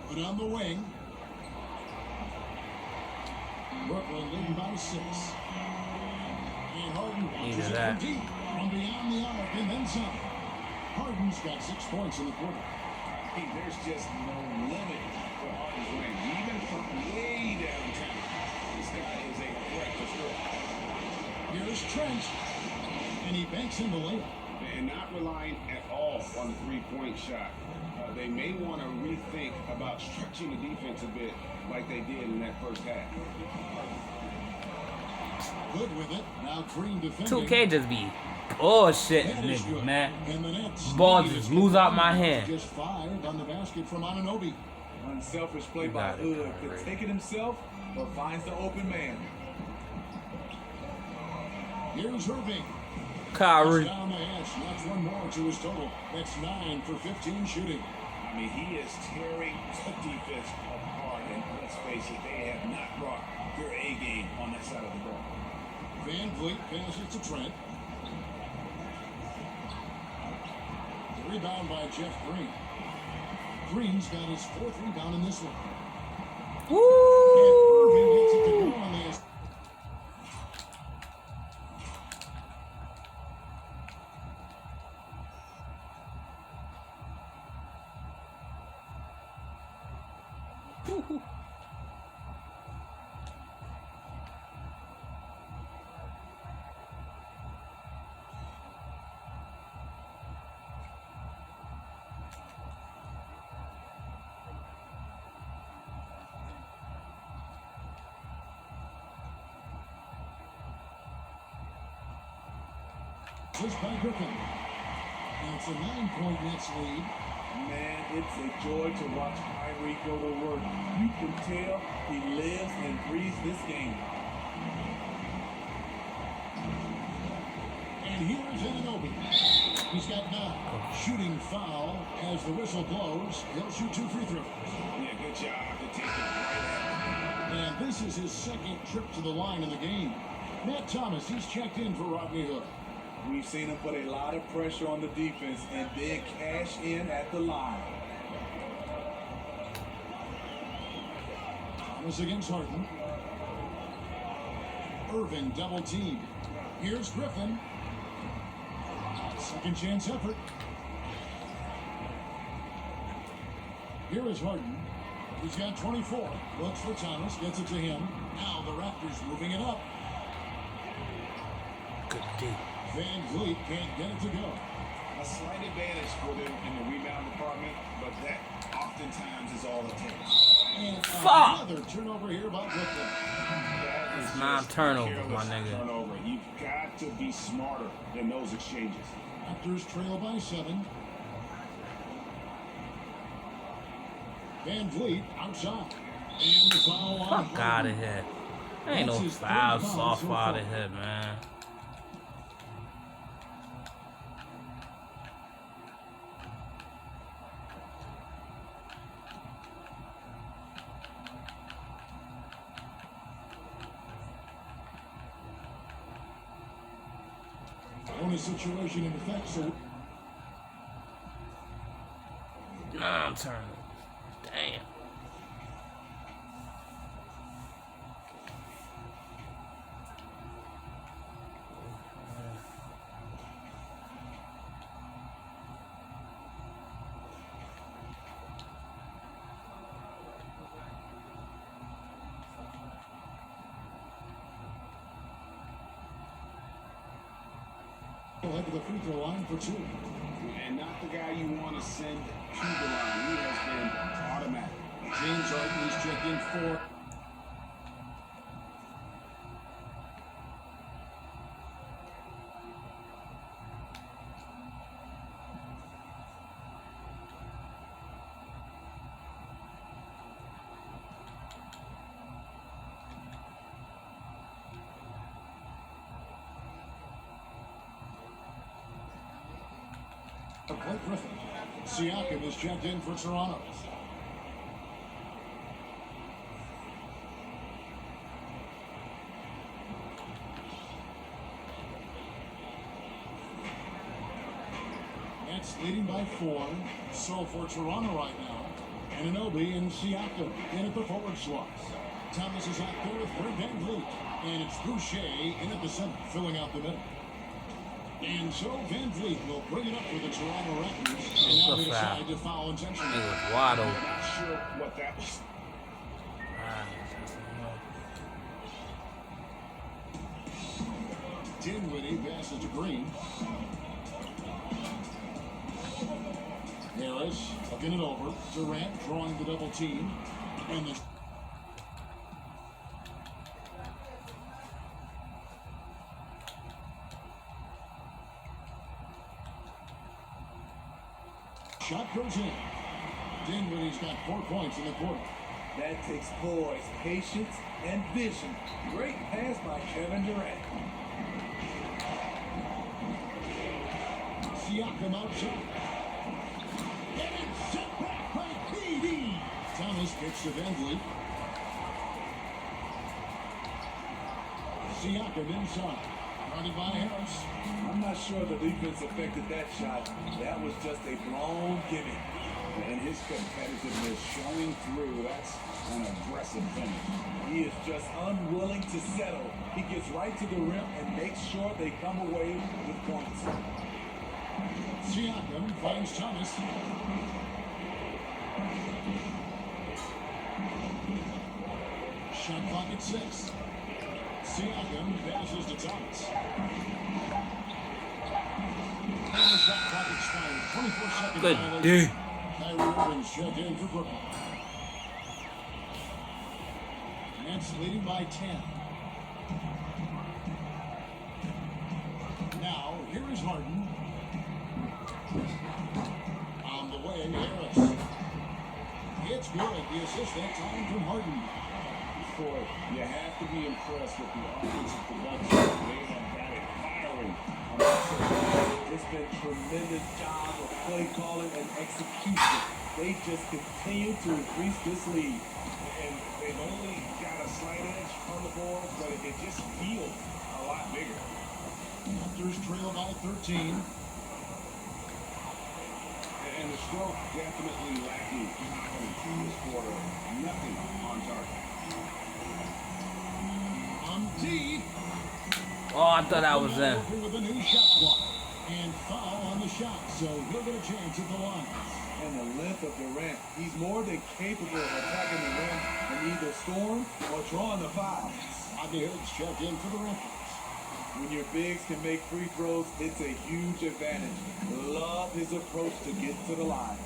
Put on the wing. Brooklyn leading by 6. And Harden watches it from deep, from beyond the arc, and then some. Harden's got 6 points in the quarter. Hey, there's just no limit for Harden's range. Even from way downtown, this guy is a threat for sure. Here's Trent, and he banks in the layup. And not relying at all on the three-point shot. They may want to rethink about stretching the defense a bit like they did in that first half. Good with it. Now Green defending. 2K just be bullshitting niggas, man. Ball just lose out my hand. Just 5 on the basket from Anunoby. Unselfish play by Hood. Could take it himself or finds the open man. Here's Irving. Kyrie. Down the edge. That's 1 more to his total. That's 9 for 15 shooting. I mean, he is tearing the defense apart. And let's face it, they have not brought their A game on that side of the ball. VanVleet passes to Trent. The rebound by Jeff Green. Green's got his 4th rebound in this one. Woo! And Irving gets it to go on the Just by Griffin. And it's a 9-point Nets lead. Man, it's a joy to watch Kyrie go to work. You can tell he lives and breathes this game. And here's Anunoby. He's got 9. Shooting foul as the whistle blows. He'll shoot 2 free throws. Yeah, good job to take it right at And this is his second trip to the line in the game. Matt Thomas, he's checked in for Rodney Hood. We've seen him put a lot of pressure on the defense and then cash in at the line. Thomas against Harden. Irving double teamed. Here's Griffin. Second chance effort. Here is Harden. He's got 24. Looks for Thomas. Gets it to him. Now the Raptors moving it up. Good D. Van Vliet can't get it to go. A slight advantage for them in the rebound department, but that oftentimes is all it takes. And Fuck! another turnover here by Brooklyn. It's 9 turnovers, my nigga. Turnover. You've got to be smarter in those exchanges. Raptors trail by 7. Van Vliet outside. And the foul on Fuck out of here. Ain't no foul soft out of here, man. Only situation in effect, so Nah, I'm turning. Damn. head to the free throw line for 2. And not the guy you want to send to the line. He has been automatic. James Harden is checked in for. Blake Griffin. Siakam is checked in for Toronto. Nets leading by 4. So for Toronto right now, Anunoby and Siakam in at the forward slots. Thomas is out there with Fred Van Vliet. And it's Boucher in at the center, filling out the middle. And so Van Vliet will bring it up for the Toronto Raptors. And now they decide to foul intentionally. It was Waddle. I'm not sure what that was. Dinwiddie passes to Green. Harris looking it over. Durant drawing the double team. And the shot goes in. Dinwiddie's got 4 points in the quarter. That takes poise, patience, and vision. Great pass by Kevin Durant. Siakam outside. And it's set back by PD. Thomas gets to Van Vliet. Siakam inside. Guarded by Harris. I'm not sure the defense affected that shot. That was just a blown gimme. And his competitiveness showing through. That's an aggressive finish. He is just unwilling to settle. He gets right to the rim and makes sure they come away with points. Siakam finds Thomas. Shot clock at 6. Siakam passes to Thomas. And the shot clock expires. 24-second Good violation. D. Kyrie Irving's checked in for Brooklyn. Nets leading by 10. Now, here is Harden. On the way away, Harris. It's good. The assist that time from Harden. Boy, you have to be impressed with the offensive production. They have got it firing. It's been a tremendous job of play calling and execution. They just continue to increase this lead. And they've only got a slight edge on the boards, but it just feels a lot bigger. Raptors trail by 13. And the stroke definitely lacking in this quarter. Nothing on target. Deep. Oh, I thought I was in. With a new shot clock and foul on the shot, so he'll get a chance at the line. And the length of Durant, he's more than capable of attacking the rim and either scoring or drawing the foul. Bobby Hoods checked in for the Raptors. When your bigs can make free throws, it's a huge advantage. Love his approach to get to the line.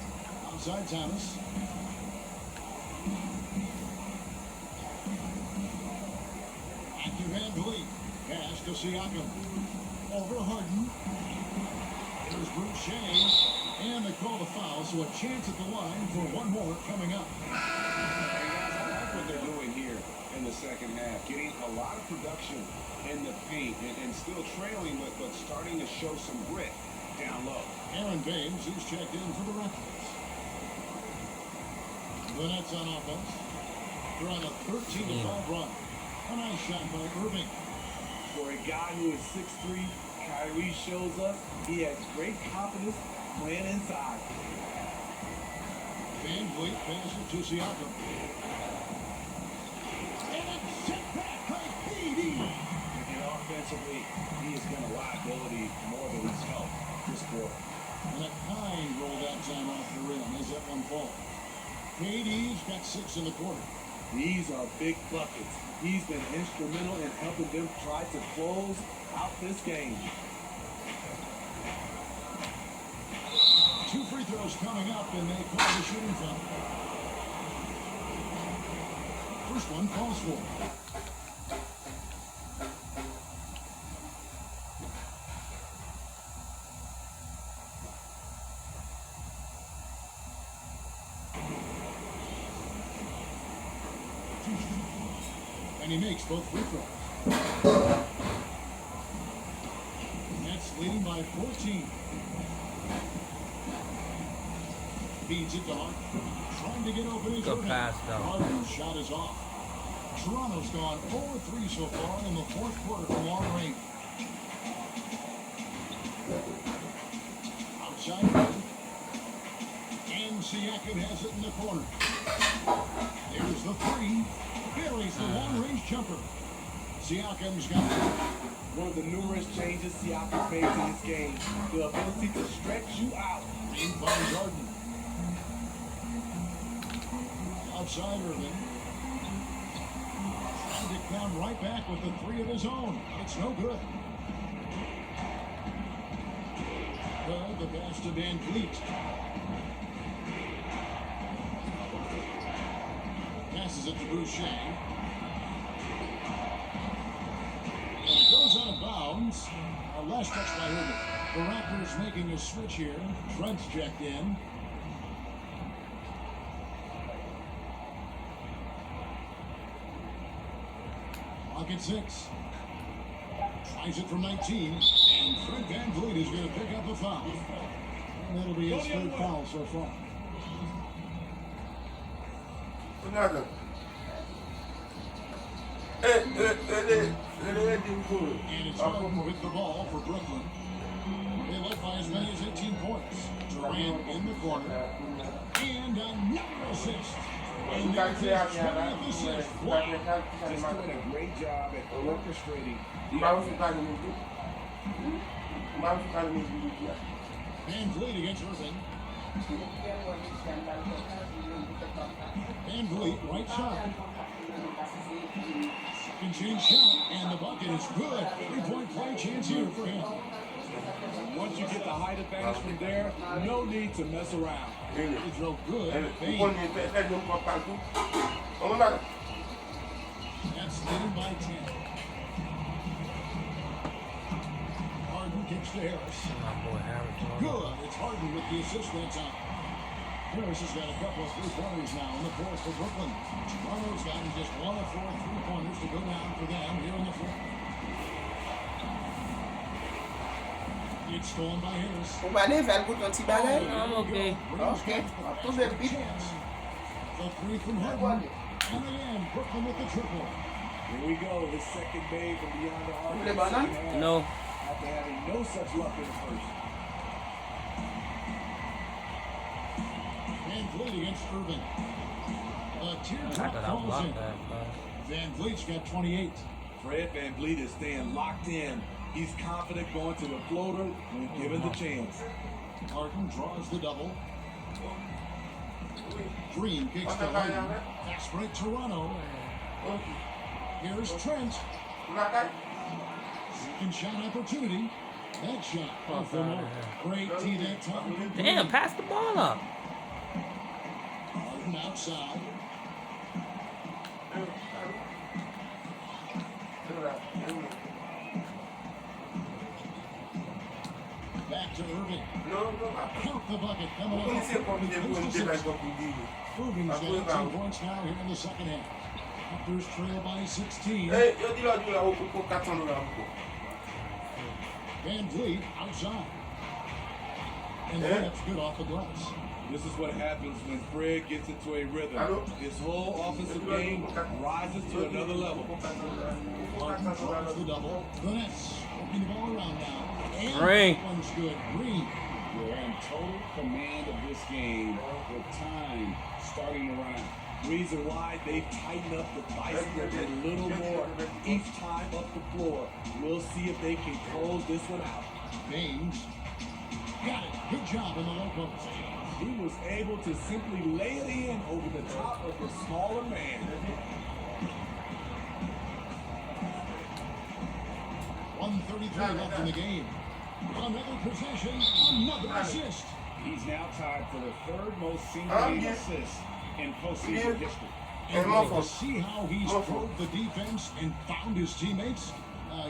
Outside Thomas. Active Van Vliet. Pass to Siakam. Over Harden. There's Boucher. And they call the foul, so a chance at the line for one more coming up. And guys, I like what they're doing here in the second half. Getting a lot of production in the paint and still trailing, but starting to show some grit down low. Aaron Baines is checked in for the Raptors. The Nets on offense. They're on a 13-5 run. A nice shot by Irving. For a guy who is 6'3", Kyrie shows us he has great confidence playing inside. Van Vliet passes to Siakam. And it's set back by PD. And offensively, he has been a liability more than he's helped this quarter. And a kind roll that time off the rim as that one falls. KD's got 6 in the quarter. These are big buckets. He's been instrumental in helping them try to close out this game. 2 free throws coming up, and they call the shooting foul. First one falls for. And he makes both free throws. Nets leading by 14. Feeds it to Harden. Trying to get open his Good pass, though. Harden's shot is off. Toronto's gone 0-3 so far in the fourth quarter from long range. Outside Harden. And Siakam has it in the corner. There's the three. Buries the long-range jumper. Siakam's got it. One of the numerous changes Siakam made to his game, the ability to stretch you out. In finds Harden. Outside Irving. Trying to come right back with the three of his own. It's no good. Good, the pass to Van Vliet. Passes it to Boucher. And it goes out of bounds. Our last touch by Irving. The Raptors making a switch here. Trent's checked in. Clock at 6. Tries it from 19. And Fred Van Vliet is going to pick up a foul. And that'll be his third foul so far. Nada. And it's Harden with the ball for Brooklyn. They led by as many as 18 points. Durant in the corner. And another assist. And there's his 20th assist. Wow. Just doing a great job at orchestrating the Van Vliet against Irving. Van Vliet, right side. Second chance shot, and the bucket is good. 3-point play chance here for him. Once you get the height advantage from there, no need to mess around. He drove good. That's leading by 10. Harden kicks to Harris. My boy Harris. Good. It's Harden with the assist that time. Harris has got a couple of three-pointers now in the fourth for Brooklyn. Toronto's gotten just 1 of 4 three-pointers to go down for them here in the fourth. It's stolen by Harris. Ou ba ne vel pou ton ti bagay? I'm okay. Ok, ap tou bel bit. The three from Harden. And again, Brooklyn with the triple. Here we go. His second day from beyond the arc. Le banan? No. After having no such luck in the first. Van Vliet against Irvin. A I teardrop thought I falls blocked in. that. Van Vliet's got 28. Fred Van Vliet is staying locked in. He's confident going to the floater when given the chance. Harden draws the double. Green kicks to Harden. Fast break Toronto. Here's Trent. Second shot opportunity. That shot off the mark. Great tee that time. Damn, pass the ball up. Harden outside. Back to Irving. Count the bucket. Coming up. Irving's got 2 points now here in the second half. Raptors trail by 16. Van Vliet outside. And that's good off the glass. This is what happens when Fred gets into a rhythm. His whole offensive game rises to another level. Harden draws the double. The Nets working the ball around now. And Ring. that one's good. Green. You're in total command of this game with time starting to run out. Reason why they've tightened up the bicycle a little more each time up the floor. We'll see if they can close this one out. Baines. Got it. Good job in the low post. He was able to simply lay it in over the top of the smaller man. 1:33 left in the game. Another possession, another assist. He's now tied for the third most single-game assists in postseason history. And to see how he's probed the defense and found his teammates,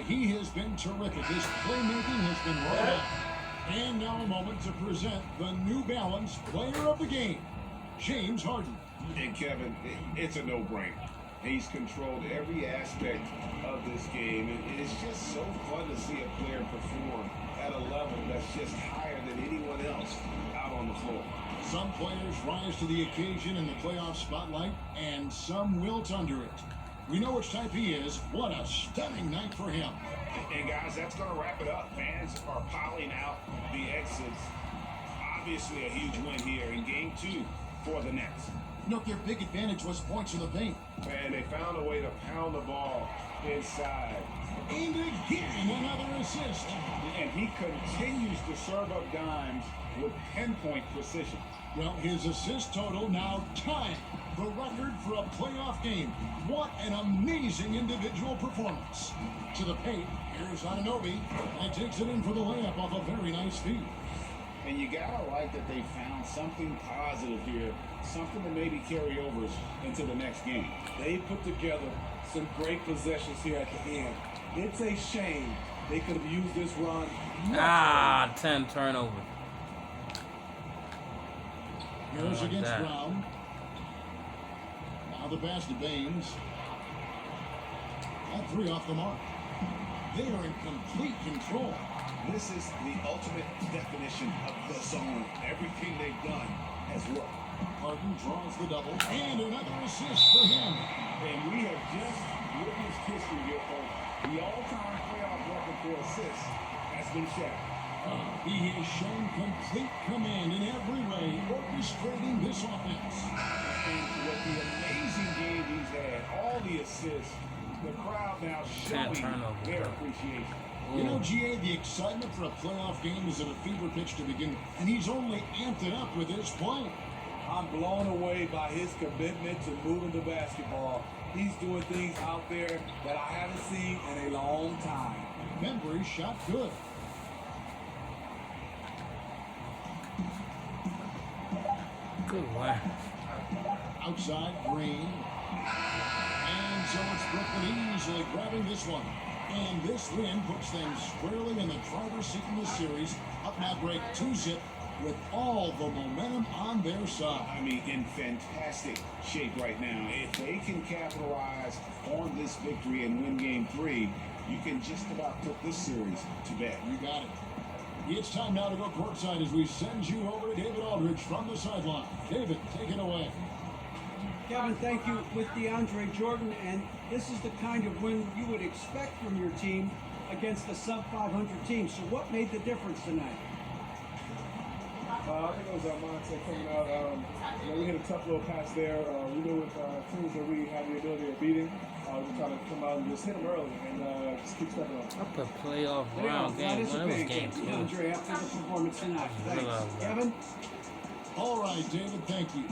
he has been terrific. His playmaking has been right on. And now a moment to present the New Balance Player of the Game, James Harden. And Kevin, it's a no-brainer. He's controlled every aspect of this game, and it's just so fun to see a player perform at a level that's just higher than anyone else out on the floor. Some players rise to the occasion in the playoff spotlight, and some wilt under it. We know which type he is. What a stunning night for him. And guys, that's going to wrap it up. Fans are piling out the exits. Obviously a huge win here in Game 2 for the Nets. You know, their big advantage was points in the paint. And they found a way to pound the ball inside. And again, another assist. And he continues to serve up dimes with pinpoint precision. Well, his assist total now tied the record for a playoff game. What an amazing individual performance. To the paint, here's Anunoby, and takes it in for the layup off a very nice feed. And you gotta like that they found something positive here, something to maybe carry over into the next game. They put together some great possessions here at the end. It's a shame they could have used this run. 10 turnover. Harris like against that. Brown. Now the pass to Baines. That three off the mark. They are in complete control. This is the ultimate definition of the zone. Everything they've done has worked. Harden draws the double, and another assist for him. And we have just witnessed history here, folks. The all-time playoff record for assists has been shattered. He has shown complete command in every way, orchestrating this offense. And with the amazing game he's had, all the assists, the crowd now showing their appreciation. You know, GA, the excitement for a playoff game is at a fever pitch to begin with, and he's only amped it up with his play. I'm blown away by his commitment to moving the basketball. He's doing things out there that I haven't seen in a long time. Membry shot good. Good one. Outside, Green. And so it's Brooklyn easily grabbing this one. And this win puts them squarely in the driver's seat in the series. Up now break 2-zip with all the momentum on their side. I mean, in fantastic shape right now. If they can capitalize on this victory and win game 3, you can just about put this series to bed. You got it. It's time now to go courtside as we send you over to David Aldridge from the sideline. David, take it away. Kevin, thank you with DeAndre Jordan, and this is the kind of win you would expect from your team against a sub-500 team. So what made the difference tonight? I think it was our mindset coming out. We hit a tough little pass there. We knew with teams that we had the ability of beating, we try to come out and just hit them early and just keep stepping on. I put playoff round game. Well, it was game 2. DeAndre, after the performance tonight. Thanks. Kevin? All right, David, thank you.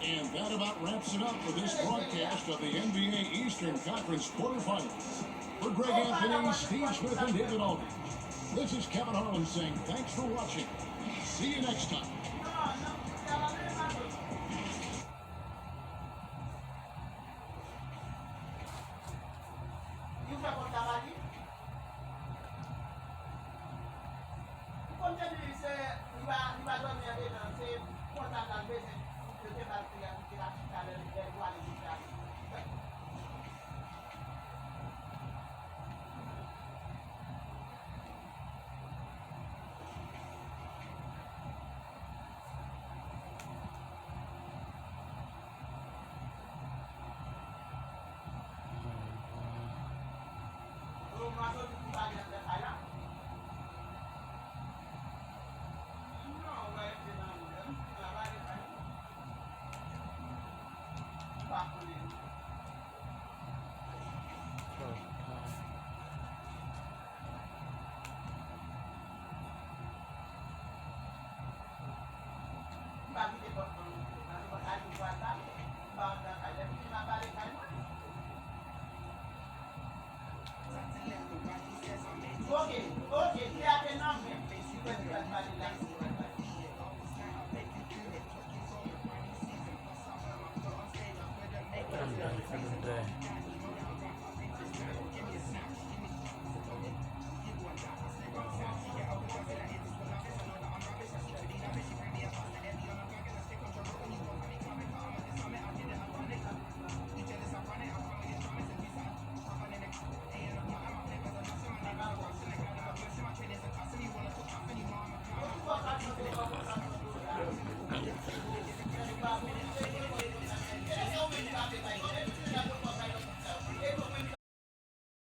And that about wraps it up for this broadcast of the NBA Eastern Conference quarterfinals. For Greg Anthony, Steve Smith, and David Aldridge, this is Kevin Harlan saying thanks for watching. See you next time. I'm done for the day.